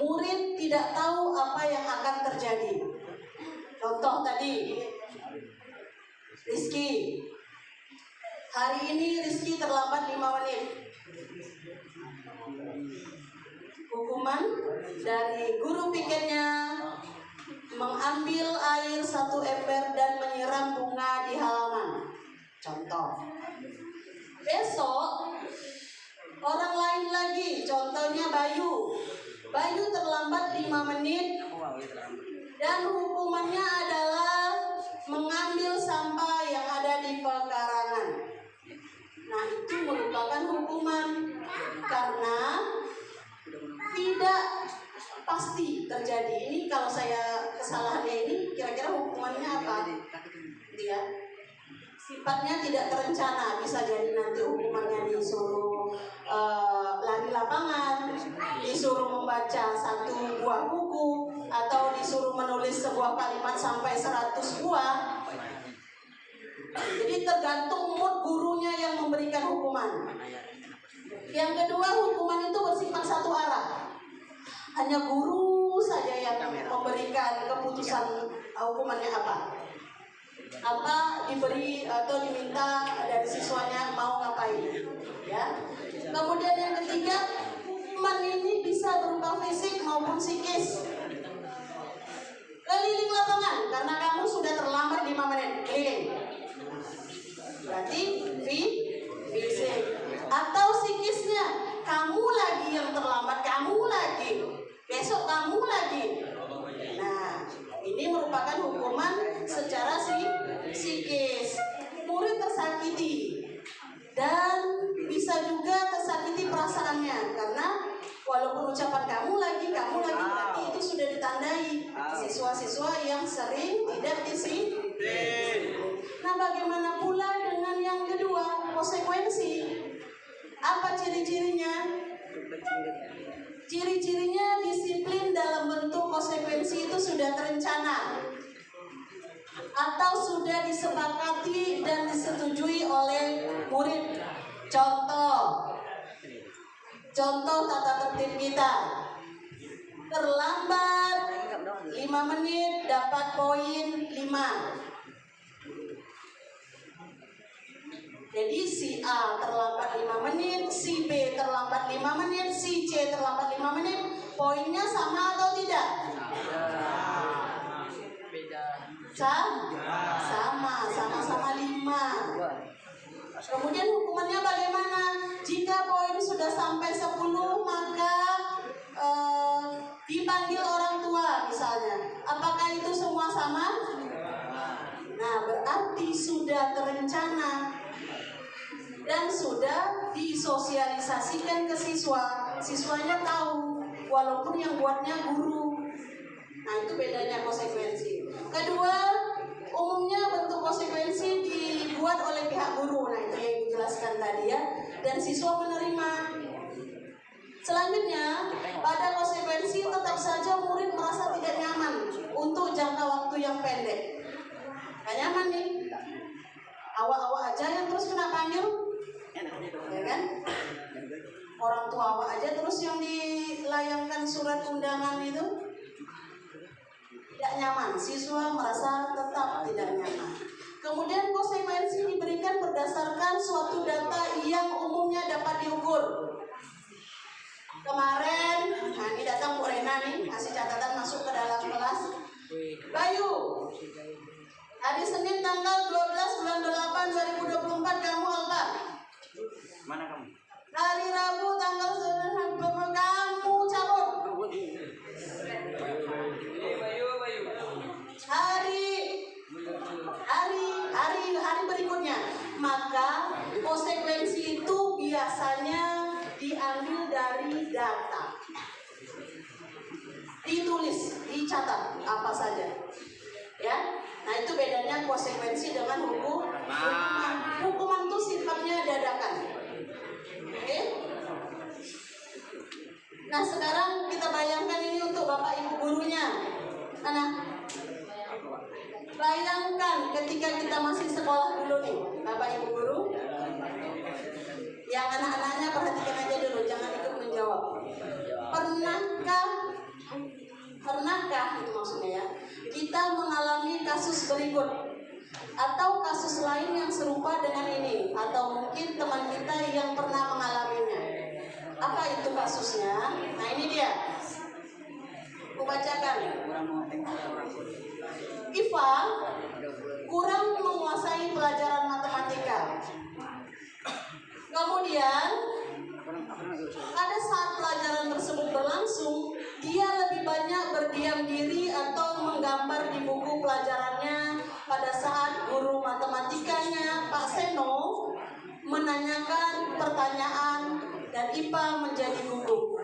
Murid tidak tahu apa yang akan terjadi. Contoh tadi, Rizky. Hari ini Rizky terlambat 5 menit. Hukuman dari guru piketnya mengambil air 1 ember dan menyiram bunga di halaman. Contoh. Besok orang lain lagi, contohnya Bayu. Bayu terlambat 5 menit dan hukumannya adalah mengambil sampah yang ada di pekarangan. Nah, itu merupakan hukuman karena tidak pasti terjadi. Ini kalau saya kesalahannya ini kira-kira hukumannya apa? Ya. Sifatnya tidak terencana, bisa jadi nanti hukumannya disuruh lari lapangan, disuruh membaca 1 buah buku, atau disuruh menulis sebuah kalimat sampai 100 buah. Jadi tergantung mood gurunya yang memberikan hukuman. Yang kedua, hukuman itu bersifat satu arah. Hanya guru saja yang memberikan keputusan hukumannya apa. Apa diberi atau diminta dari siswanya mau ngapain, ya. Kemudian yang ketiga, hukuman ini bisa berupa fisik maupun psikis. Keliling lapangan karena kamu sudah terlambat 5 menit, keliling. Berarti fisik. Atau psikisnya, kamu lagi yang terlambat, kamu lagi, besok kamu lagi. Nah, ini merupakan hukuman secara psikis. Murid tersakiti dan bisa juga tersakiti perasaannya karena walaupun ucapan kamu lagi berarti itu sudah ditandai siswa-siswa yang sering tidak disiplin. Nah, bagaimana pula dengan yang kedua, konsekuensi? Apa ciri-cirinya? Ciri-cirinya disiplin dalam bentuk konsekuensi itu sudah terencana atau sudah disepakati dan disetujui oleh murid. Contoh tata tertib kita. Terlambat 5 menit dapat poin 5. Jadi si A terlambat 5 menit, si B terlambat 5 menit, si C terlambat 5 menit, poinnya sama atau tidak? Sama-sama 5. Kemudian hukumannya bagaimana? Jika poin sudah sampai 10 maka dipanggil orang tua misalnya. Apakah itu semua sama? Nah, berarti sudah terencana dan sudah disosialisasikan ke siswa. Siswanya tahu walaupun yang buatnya guru. Nah, itu bedanya konsekuensi. Kedua, umumnya bentuk konsekuensi dibuat oleh pihak guru. Nah, itu yang dijelaskan tadi ya. Dan siswa menerima. Selanjutnya, pada konsekuensi tetap saja murid merasa tidak nyaman untuk jangka waktu yang pendek. Gak nyaman nih. Awak-awak aja yang terus kena panggil, ya kan? Orang tua awak aja terus yang dilayangkan surat undangan itu tidak nyaman. Siswa merasa tetap tidak nyaman. Kemudian konsekuensi diberikan berdasarkan suatu data yang umumnya dapat diukur. Kemarin, nah ini datang Bu Rena nih, kasih catatan masuk ke dalam kelas. Bayu, hari Senin tanggal 12 bulan 8 2024 kamu apa? Mana kamu? Hari Rabu tanggal 9 kamu cabut. Hari berikutnya, maka konsekuensi itu biasanya diambil dari data, ditulis, dicatat apa saja, ya. Nah, itu bedanya konsekuensi dengan hukuman. Hukuman itu sifatnya dadakan. Oke? Nah, sekarang kita bayangkan ini untuk Bapak Ibu gurunya. Mana? Bayangkan ketika kita masih sekolah dulu nih, Bapak Ibu guru. Yang anak-anaknya perhatikan aja dulu, jangan ikut menjawab. Pernahkah itu maksudnya ya, kita mengalami kasus berikut. Atau kasus lain yang serupa dengan ini, atau mungkin teman kita yang pernah mengalaminya. Apa itu kasusnya? Nah ini dia. Aku bacakan. Iva kurang menguasai pelajaran matematika. Kemudian pada saat pelajaran tersebut berlangsung, dia lebih banyak berdiam diri atau menggambar di buku pelajarannya pada saat guru matematikanya Pak Seno menanyakan pertanyaan dan Ipa menjadi gugup.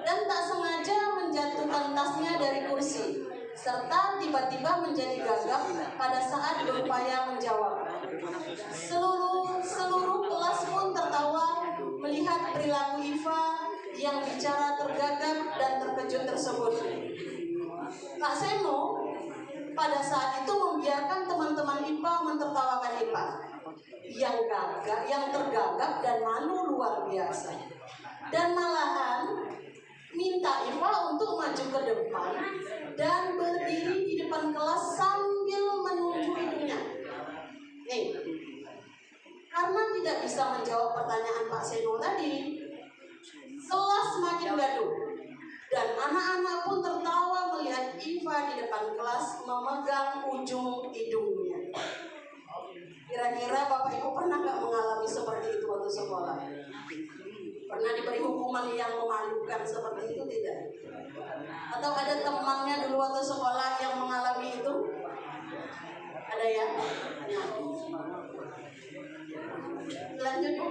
Dan tak sengaja menjatuhkan tasnya dari kursi, serta tiba-tiba menjadi gagap pada saat berupaya menjawab. Seluruh kelas pun tertawa melihat perilaku Iva yang bicara tergagap dan terkejut tersebut. Pak Seno pada saat itu membiarkan teman-teman IPA mentertawakan IPA yang tergagap dan malu luar biasa, dan malahan minta IPA untuk maju ke depan dan berdiri di depan kelas sambil menunjuk hidungnya. Nih, karena tidak bisa menjawab pertanyaan Pak Seno tadi, kelas makin gaduh dan anak-anak pun tertawa melihat Iva di depan kelas memegang ujung hidungnya. Kira-kira Bapak Ibu pernah nggak mengalami seperti itu waktu sekolah? Pernah diberi hukuman yang memalukan seperti itu tidak? Atau ada temannya dulu waktu sekolah yang mengalami itu? Ada ya? Ya. Lanjut Bu.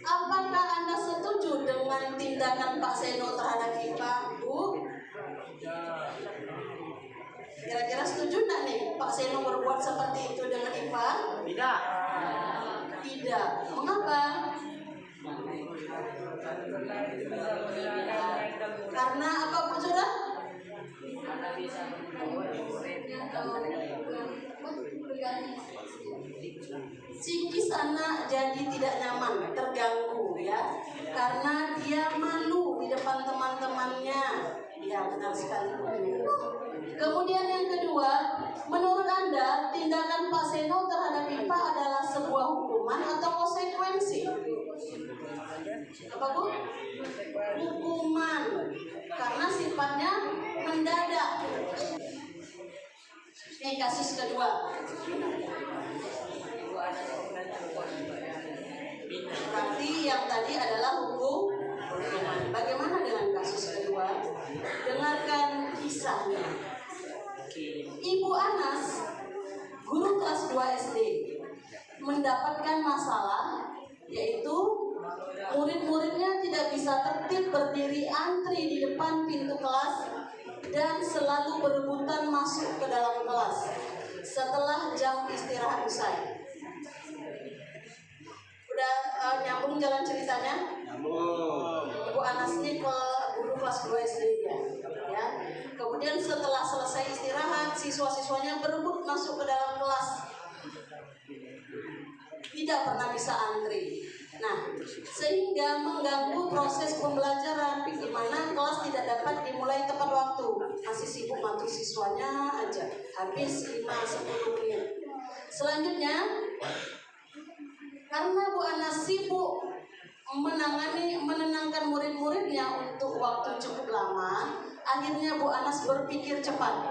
Apakah Anda setuju dengan tindakan Pak Seno terhadap Ipa, Bu? Kira-kira setuju nggak nih Pak Seno berbuat seperti itu dengan Ipa? Tidak. Tidak. Mengapa? Karena apa Bu Saudara? Psikis anak jadi tidak nyaman, terganggu ya, karena dia malu di depan teman-temannya. Ya benar sekali. Kemudian yang kedua, menurut Anda tindakan Pak Seno terhadap IPA adalah sebuah hukuman atau konsekuensi? Apa Bu? Hukuman, karena sifatnya mendadak. Ini kasus kedua. Berarti yang tadi adalah hukuman. Bagaimana dengan kasus kedua? Dengarkan kisahnya. Ibu Anas, guru kelas 2 SD, mendapatkan masalah, yaitu murid-muridnya tidak bisa tertib berdiri antri di depan pintu kelas dan selalu berebutan masuk ke dalam kelas setelah jam istirahat usai. Udah nyambung jalan ceritanya? Ibu Anas ini ke guru kelas 2 SD ya. Kemudian setelah selesai istirahat, siswa-siswanya berebut masuk ke dalam kelas. Tidak pernah bisa antri. Nah, sehingga mengganggu proses pembelajaran, di mana kelas tidak dapat dimulai tepat waktu. Masih sibuk bantu siswanya aja, habis 5-10 menit. Selanjutnya, karena Bu Anas sibuk menenangkan murid-muridnya untuk waktu cukup lama, akhirnya Bu Anas berpikir cepat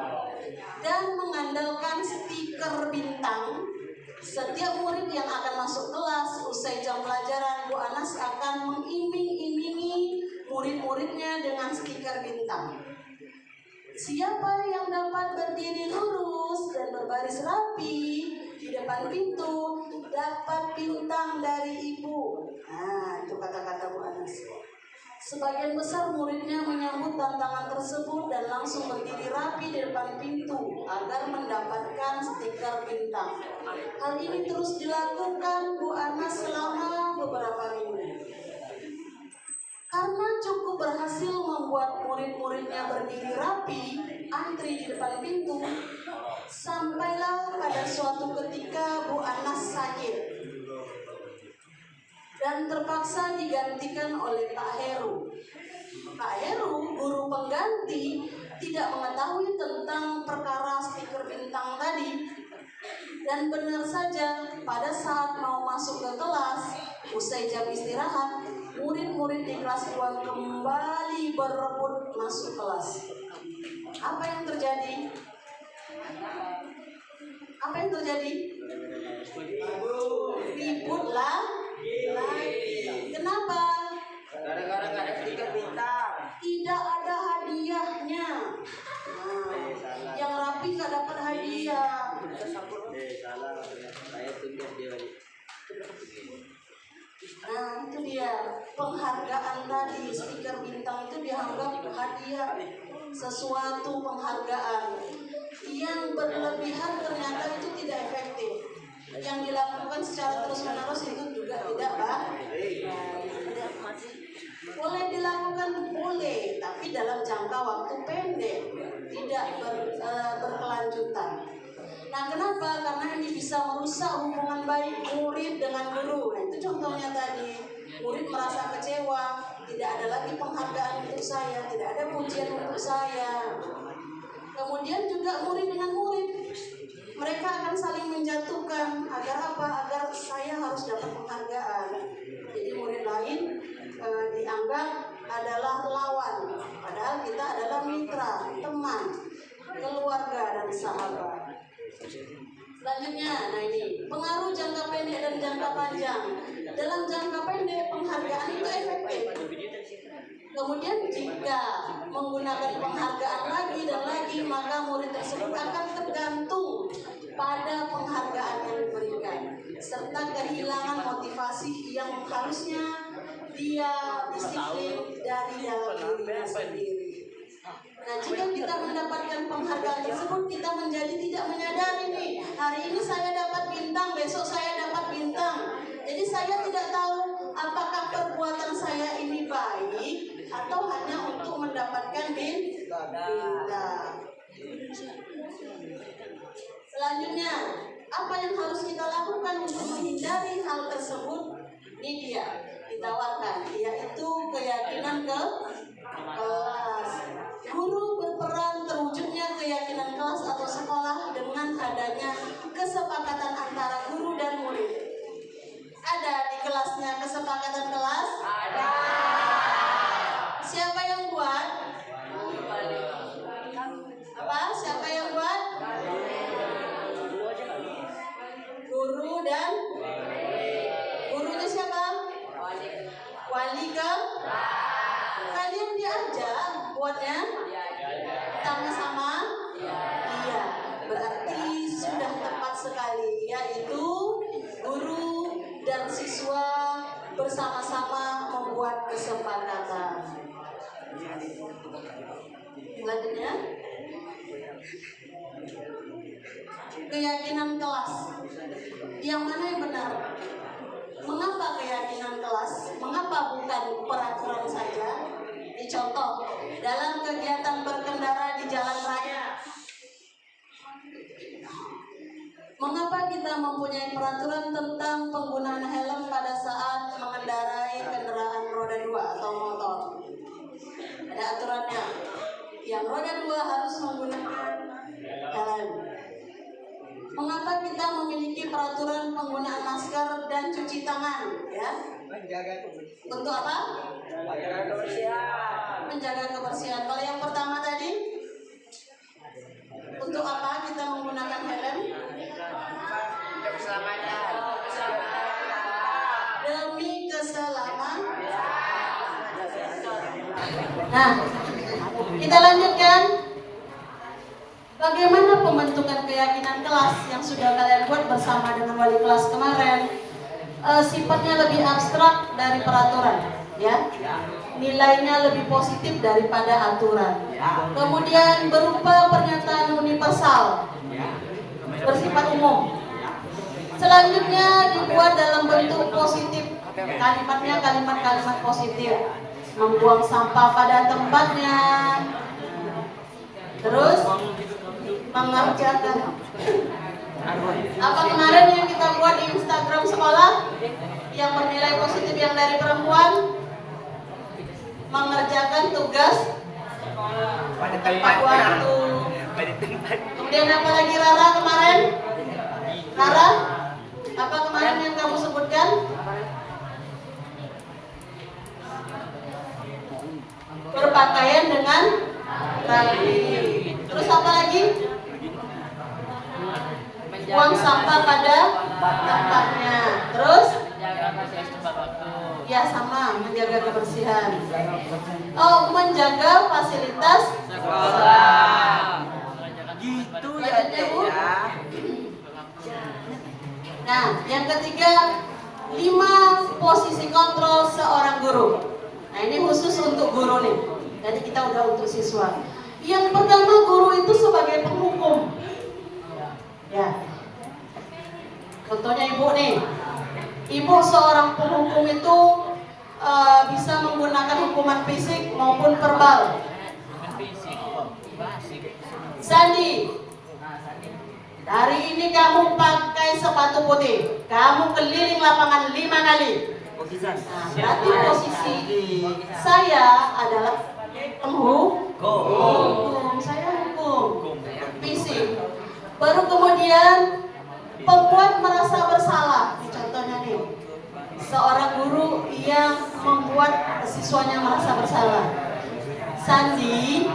dan mengandalkan stiker bintang. Setiap murid yang akan masuk kelas usai jam pelajaran, Bu Anas akan mengiming-imingi murid-muridnya dengan stiker bintang. Siapa yang dapat berdiri lurus dan berbaris rapi di depan pintu dapat bintang dari ibu. Nah, itu kata-kata Bu Anas. Sebagian besar muridnya menyambut tantangan tersebut dan langsung berdiri rapi di depan pintu agar mendapatkan stiker bintang. Hal ini terus dilakukan Bu Anas selama beberapa minggu. Karena cukup berhasil membuat murid-muridnya berdiri rapi, antri di depan pintu, sampailah pada suatu ketika Bu Anas sakit dan terpaksa digantikan oleh Pak Heru. Pak Heru, guru pengganti, tidak mengetahui tentang perkara stiker bintang tadi. Dan benar saja, pada saat mau masuk ke kelas, usai jam istirahat, murid-murid di kelas 2 kembali berebut masuk kelas. Apa yang terjadi? Apa yang terjadi? Ribut lagi. Kenapa? Gara-gara nggak ada stiker bintang. Tidak ada hadiahnya. Yang rapi nggak dapat hadiah. Salah. Saya tugas dia balik. Nah, itu dia penghargaan tadi, stiker bintang itu dianggap hadiah, sesuatu penghargaan yang berlebihan ternyata itu tidak efektif. Yang dilakukan secara terus-menerus itu juga tidak baik. Boleh dilakukan, boleh, tapi dalam jangka waktu pendek, tidak berkelanjutan. Nah, kenapa? Karena ini bisa merusak hubungan baik murid dengan guru. Nah, itu contohnya tadi. Murid merasa kecewa, tidak ada lagi penghargaan untuk saya, tidak ada pujian untuk saya. Kemudian juga murid dengan murid, mereka akan saling menjatuhkan. Agar apa? Agar saya harus dapat penghargaan. Jadi murid lain dianggap adalah lawan, padahal kita adalah mitra, teman, keluarga, dan sahabat. Selanjutnya, nah ini pengaruh jangka pendek dan jangka panjang. Dalam jangka pendek penghargaan itu efektif. Kemudian jika menggunakan penghargaan lagi dan lagi, maka murid tersebut akan tergantung pada penghargaan yang diberikan, serta kehilangan motivasi yang harusnya dia disiplin dari dalam dirinya sendiri. Nah, jika kita mendapatkan penghargaan tersebut, kita menjadi tidak menyadari nih, hari ini saya dapat bintang, besok saya dapat bintang. Jadi saya tidak tahu apakah perbuatan saya ini baik atau hanya untuk mendapatkan bintang. Selanjutnya, apa yang harus kita lakukan untuk menghindari hal tersebut? Ini dia ditawarkan, yaitu keyakinan kelas. Guru berperan terwujudnya keyakinan kelas atau sekolah dengan adanya kesepakatan antara guru dan murid. Ada di kelasnya kesepakatan kelas? Ada. Siapa yang buat? Apa? Siapa yang buat? Guru dan gurunya siapa? Wali ke? Kalian diajak buatnya? Sama-sama? Iya. Berarti sudah tepat sekali, yaitu guru dan siswa bersama-sama membuat kesepakatan. Selanjutnya, keyakinan kelas. Yang mana yang benar? Mengapa keyakinan kelas? Mengapa bukan peraturan saja? Ini contoh, dalam kegiatan berkendara di jalan raya. Mengapa kita mempunyai peraturan tentang penggunaan helm pada saat mengendarai kendaraan roda 2 atau motor? Ada aturannya. Yang roda 2 harus menggunakan helm. Mengapa kita memiliki peraturan penggunaan masker dan cuci tangan? Ya. Untuk apa? Menjaga kebersihan. Menjaga kebersihan. Kalau yang pertama tadi, untuk apa kita menggunakan helm? Keselamatan. Demi keselamatan. Nah, kita lanjutkan. Bagaimana pembentukan keyakinan kelas yang sudah kalian buat bersama dengan wali kelas kemarin? Sifatnya lebih abstrak dari peraturan, ya. Nilainya lebih positif daripada aturan. Kemudian berupa pernyataan universal, bersifat umum. Selanjutnya dibuat dalam bentuk positif. Kalimatnya kalimat-kalimat positif. Membuang sampah pada tempatnya. Terus mengerjakan apa kemarin yang kita buat di Instagram sekolah yang bernilai positif yang dari perempuan, mengerjakan tugas tepat waktu. Kemudian apa lagi Rara kemarin? Rara, apa kemarin yang kamu sebutkan? Berpakaian dengan rapi. Terus apa lagi? Buang sampah pada tempatnya. Terus? Ya sama, menjaga kebersihan. Oh, menjaga fasilitas sekolah. Gitu Lanjutnya, Bu. ya. Nah, yang ketiga, 5 posisi kontrol seorang guru. Nah, ini khusus untuk guru nih. Jadi kita udah untuk siswa. Yang pertama, guru itu sebagai penghukum. Ya. Contohnya ibu nih. Ibu seorang penghukum itu bisa menggunakan hukuman fisik maupun verbal. Sandi, hari ini kamu pakai sepatu putih. Kamu keliling lapangan 5 kali. Nah, berarti posisi saya adalah penghukum. Saya hukum fisik. Baru kemudian pembuat merasa bersalah. Contohnya nih, seorang guru yang membuat siswanya merasa bersalah. Sandi,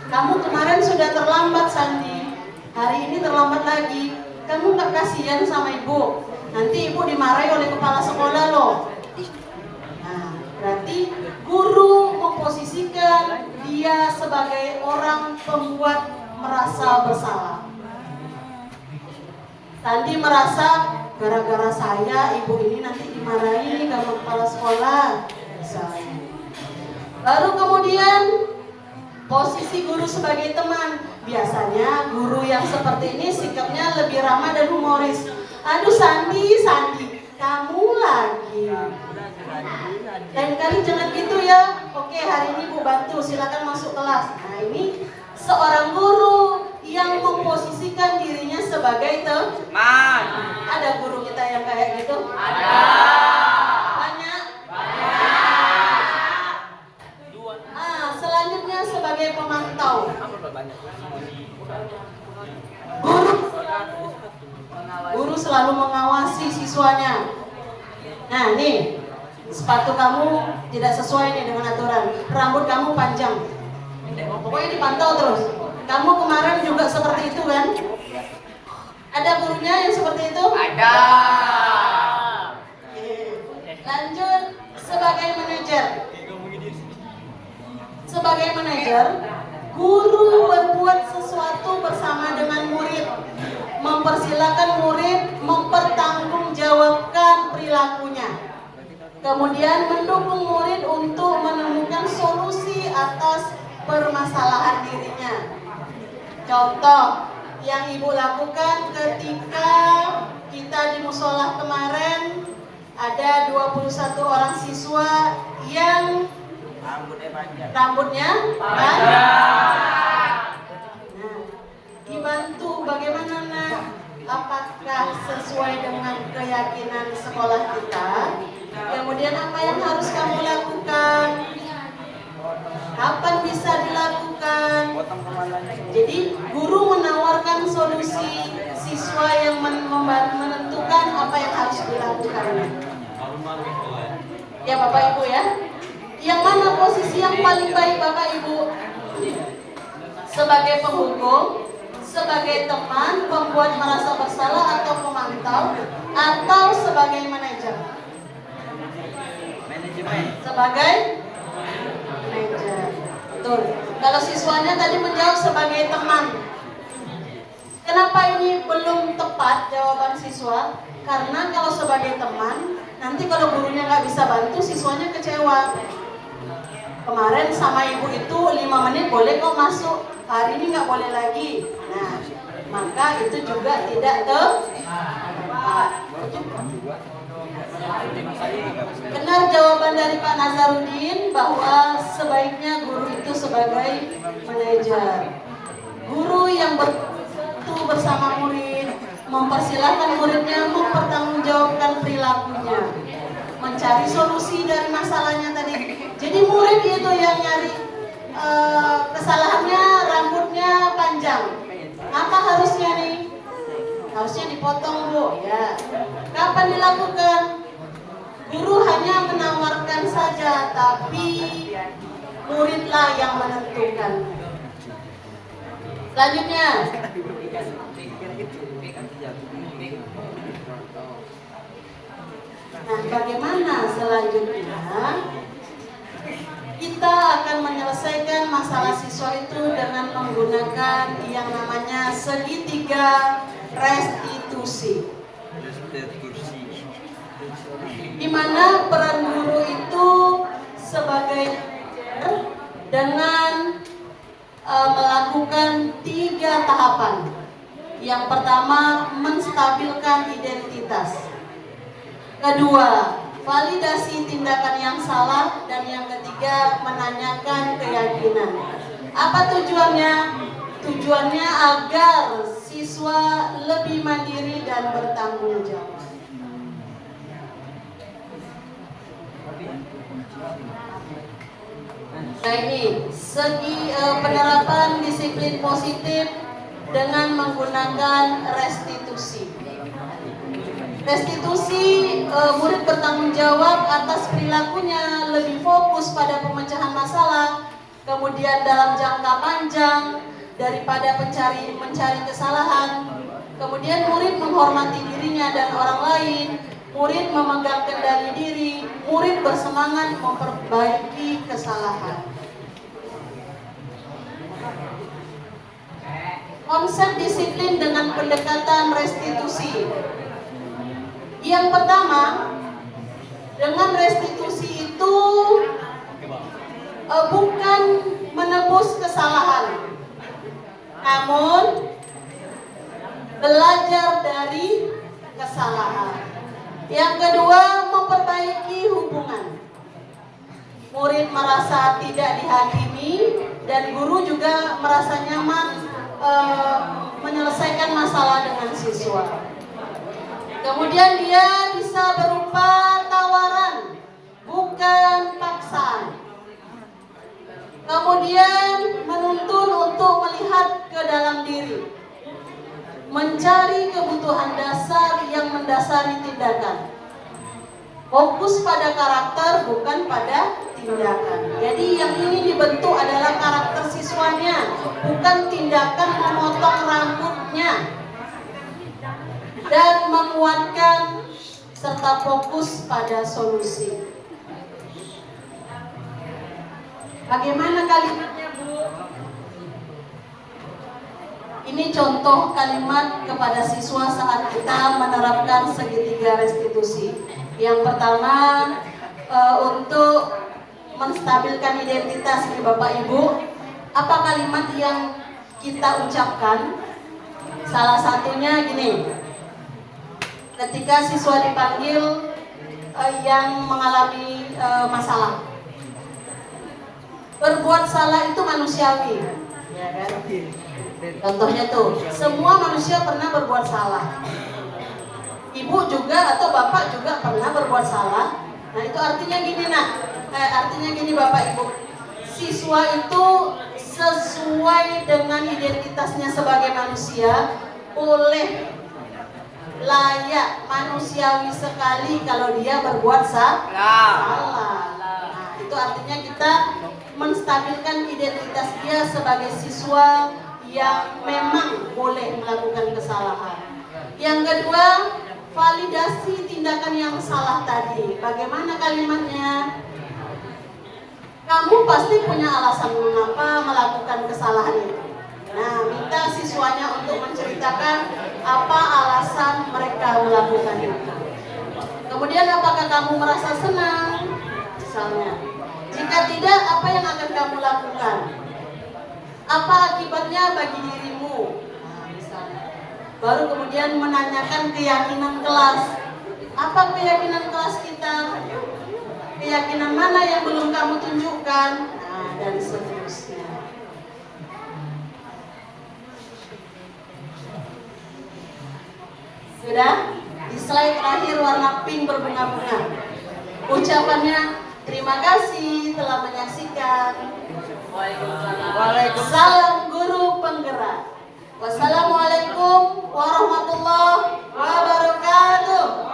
kamu kemarin sudah terlambat Sandi. Hari ini terlambat lagi. Kamu nggak kasihan sama ibu? Nanti ibu dimarahi oleh kepala sekolah loh. Nah, berarti guru memposisikan dia sebagai orang pembuat merasa bersalah. Sandi merasa gara-gara saya ibu ini nanti dimarahi sama kepala sekolah. Misalnya. Baru kemudian posisi guru sebagai teman. Biasanya guru yang seperti ini sikapnya lebih ramah dan humoris. Aduh Sandi, kamu lagi. Lain kali jangan gitu ya. Oke, hari ini Bu bantu, silakan masuk kelas. Nah, ini seorang guru yang memposisikan dirinya sebagai teman. Ada guru kita yang kayak gitu? Ada. Banyak? Selanjutnya sebagai pemantau. Guru selalu mengawasi siswanya. Nah, nih sepatu kamu tidak sesuai nih dengan aturan. Rambut kamu panjang. Pokoknya dipantau terus. Kamu kemarin juga seperti itu kan? Ada gurunya yang seperti itu? Ada. Lanjut sebagai manajer. Sebagai manajer, guru berbuat sesuatu bersama dengan murid, mempersilahkan murid mempertanggungjawabkan perilakunya, kemudian mendukung murid untuk menemukan solusi atas permasalahan dirinya. Contoh yang ibu lakukan ketika kita di musola kemarin, ada 21 orang siswa yang rambutnya panjang. Nah, dibantu bagaimana nak? Apakah sesuai dengan keyakinan sekolah kita? Kemudian apa yang harus kamu lakukan? Kapan bisa dilakukan? Jadi guru menawarkan solusi, siswa yang menentukan apa yang harus dilakukan. Ya Bapak Ibu ya. Yang mana posisi yang paling baik Bapak Ibu? Sebagai penghukum, sebagai teman, pembuat merasa bersalah atau pemantau, atau sebagai manajer? Sebagai manajer. Betul. Kalau siswanya tadi menjawab sebagai teman. Kenapa ini belum tepat jawaban siswa? Karena kalau sebagai teman, nanti kalau gurunya nggak bisa bantu, siswanya kecewa. Kemarin sama ibu itu 5 menit boleh kok masuk, hari ini nggak boleh lagi. Nah, maka itu juga tidak tepat. Benar jawaban dari Pak Nazarudin bahwa sebaiknya guru itu sebagai manajer. Guru yang bersama murid, mempersilahkan muridnya mempertanggungjawabkan perilakunya, mencari solusi dari masalahnya tadi. Jadi murid itu yang nyari kesalahannya rambutnya panjang. Apa harusnya nih? Harusnya dipotong, Bu. Ya. Kapan dilakukan? Guru hanya menawarkan saja, tapi muridlah yang menentukan. Selanjutnya, nah, bagaimana selanjutnya? Kita akan menyelesaikan masalah siswa itu dengan menggunakan yang namanya segitiga restitusi. Di mana peran guru itu sebagai dengan melakukan 3 tahapan. Yang pertama, menstabilkan identitas. Kedua, validasi tindakan yang salah. Dan yang ketiga, menanyakan keyakinan. Apa tujuannya? Tujuannya agar siswa lebih mandiri dan bertanggung jawab. Nah, ini segi penerapan disiplin positif dengan menggunakan restitusi. Restitusi, murid bertanggung jawab atas perilakunya, lebih fokus pada pemecahan masalah, kemudian dalam jangka panjang daripada mencari kesalahan. Kemudian murid menghormati dirinya dan orang lain, murid memegang kendali diri, murid bersemangat memperbaiki kesalahan. Konsep disiplin dengan pendekatan restitusi. Yang pertama, dengan restitusi itu bukan menebus kesalahan, namun belajar dari kesalahan. Yang kedua, memperbaiki hubungan. Murid merasa tidak dihakimi dan guru juga merasa nyaman menyelesaikan masalah dengan siswa. Kemudian dia bisa berupa tawaran, bukan paksaan. Kemudian menuntun untuk melihat ke dalam diri, mencari kebutuhan dasar yang mendasari tindakan. Fokus pada karakter, bukan pada tindakan. Jadi yang ini dibentuk adalah karakter siswanya, bukan tindakan memotong rambutnya. Dan menguatkan serta fokus pada solusi. Bagaimana kalimatnya, Bu? Ini contoh kalimat kepada siswa saat kita menerapkan segitiga restitusi. Yang pertama, untuk menstabilkan identitas nih Bapak Ibu, apa kalimat yang kita ucapkan? Salah satunya gini, ketika siswa dipanggil yang mengalami masalah, berbuat salah itu manusiawi, ya kan? Contohnya tuh, semua manusia pernah berbuat salah. Ibu juga atau bapak juga pernah berbuat salah. Nah itu artinya gini artinya gini Bapak Ibu, siswa itu sesuai dengan identitasnya sebagai manusia, boleh, layak, manusiawi sekali kalau dia berbuat salah. Nah itu artinya kita menstabilkan identitas dia sebagai siswa yang memang boleh melakukan kesalahan. Yang kedua, validasi tindakan yang salah tadi. Bagaimana kalimatnya? Kamu pasti punya alasan mengapa melakukan kesalahan itu. Nah, minta siswanya untuk menceritakan apa alasan mereka melakukan itu. Kemudian, apakah kamu merasa senang? Misalnya, jika tidak, apa yang akan kamu lakukan? Apa akibatnya bagi dirimu? Nah, misalnya. Baru kemudian menanyakan keyakinan kelas. Apa keyakinan kelas kita? Keyakinan mana yang belum kamu tunjukkan? Nah, dan seterusnya. Sudah? Di slide terakhir warna pink berbunga-bunga. Ucapannya, Terima kasih telah menyaksikan. Waalaikumsalam. Salam guru penggerak. Wassalamualaikum warahmatullahi wabarakatuh.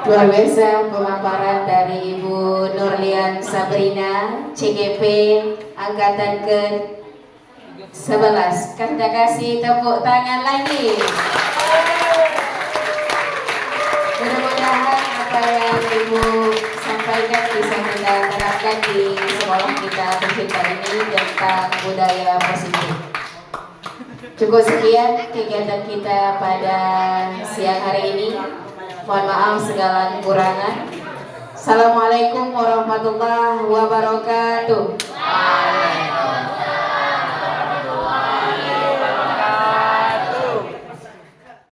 Luar biasa pemaparan dari Ibu Nurlian Sabrina, CGP Angkatan ke-11. Kita kasih tepuk tangan lagi. Mudah-mudahan apa yang Ibu sampaikan bisa kita terapkan di sekolah kita tercinta ini tentang budaya positif. Cukup sekian kegiatan kita pada siang hari ini. Mohon maaf segala kekurangan. Assalamualaikum warahmatullahi wabarakatuh.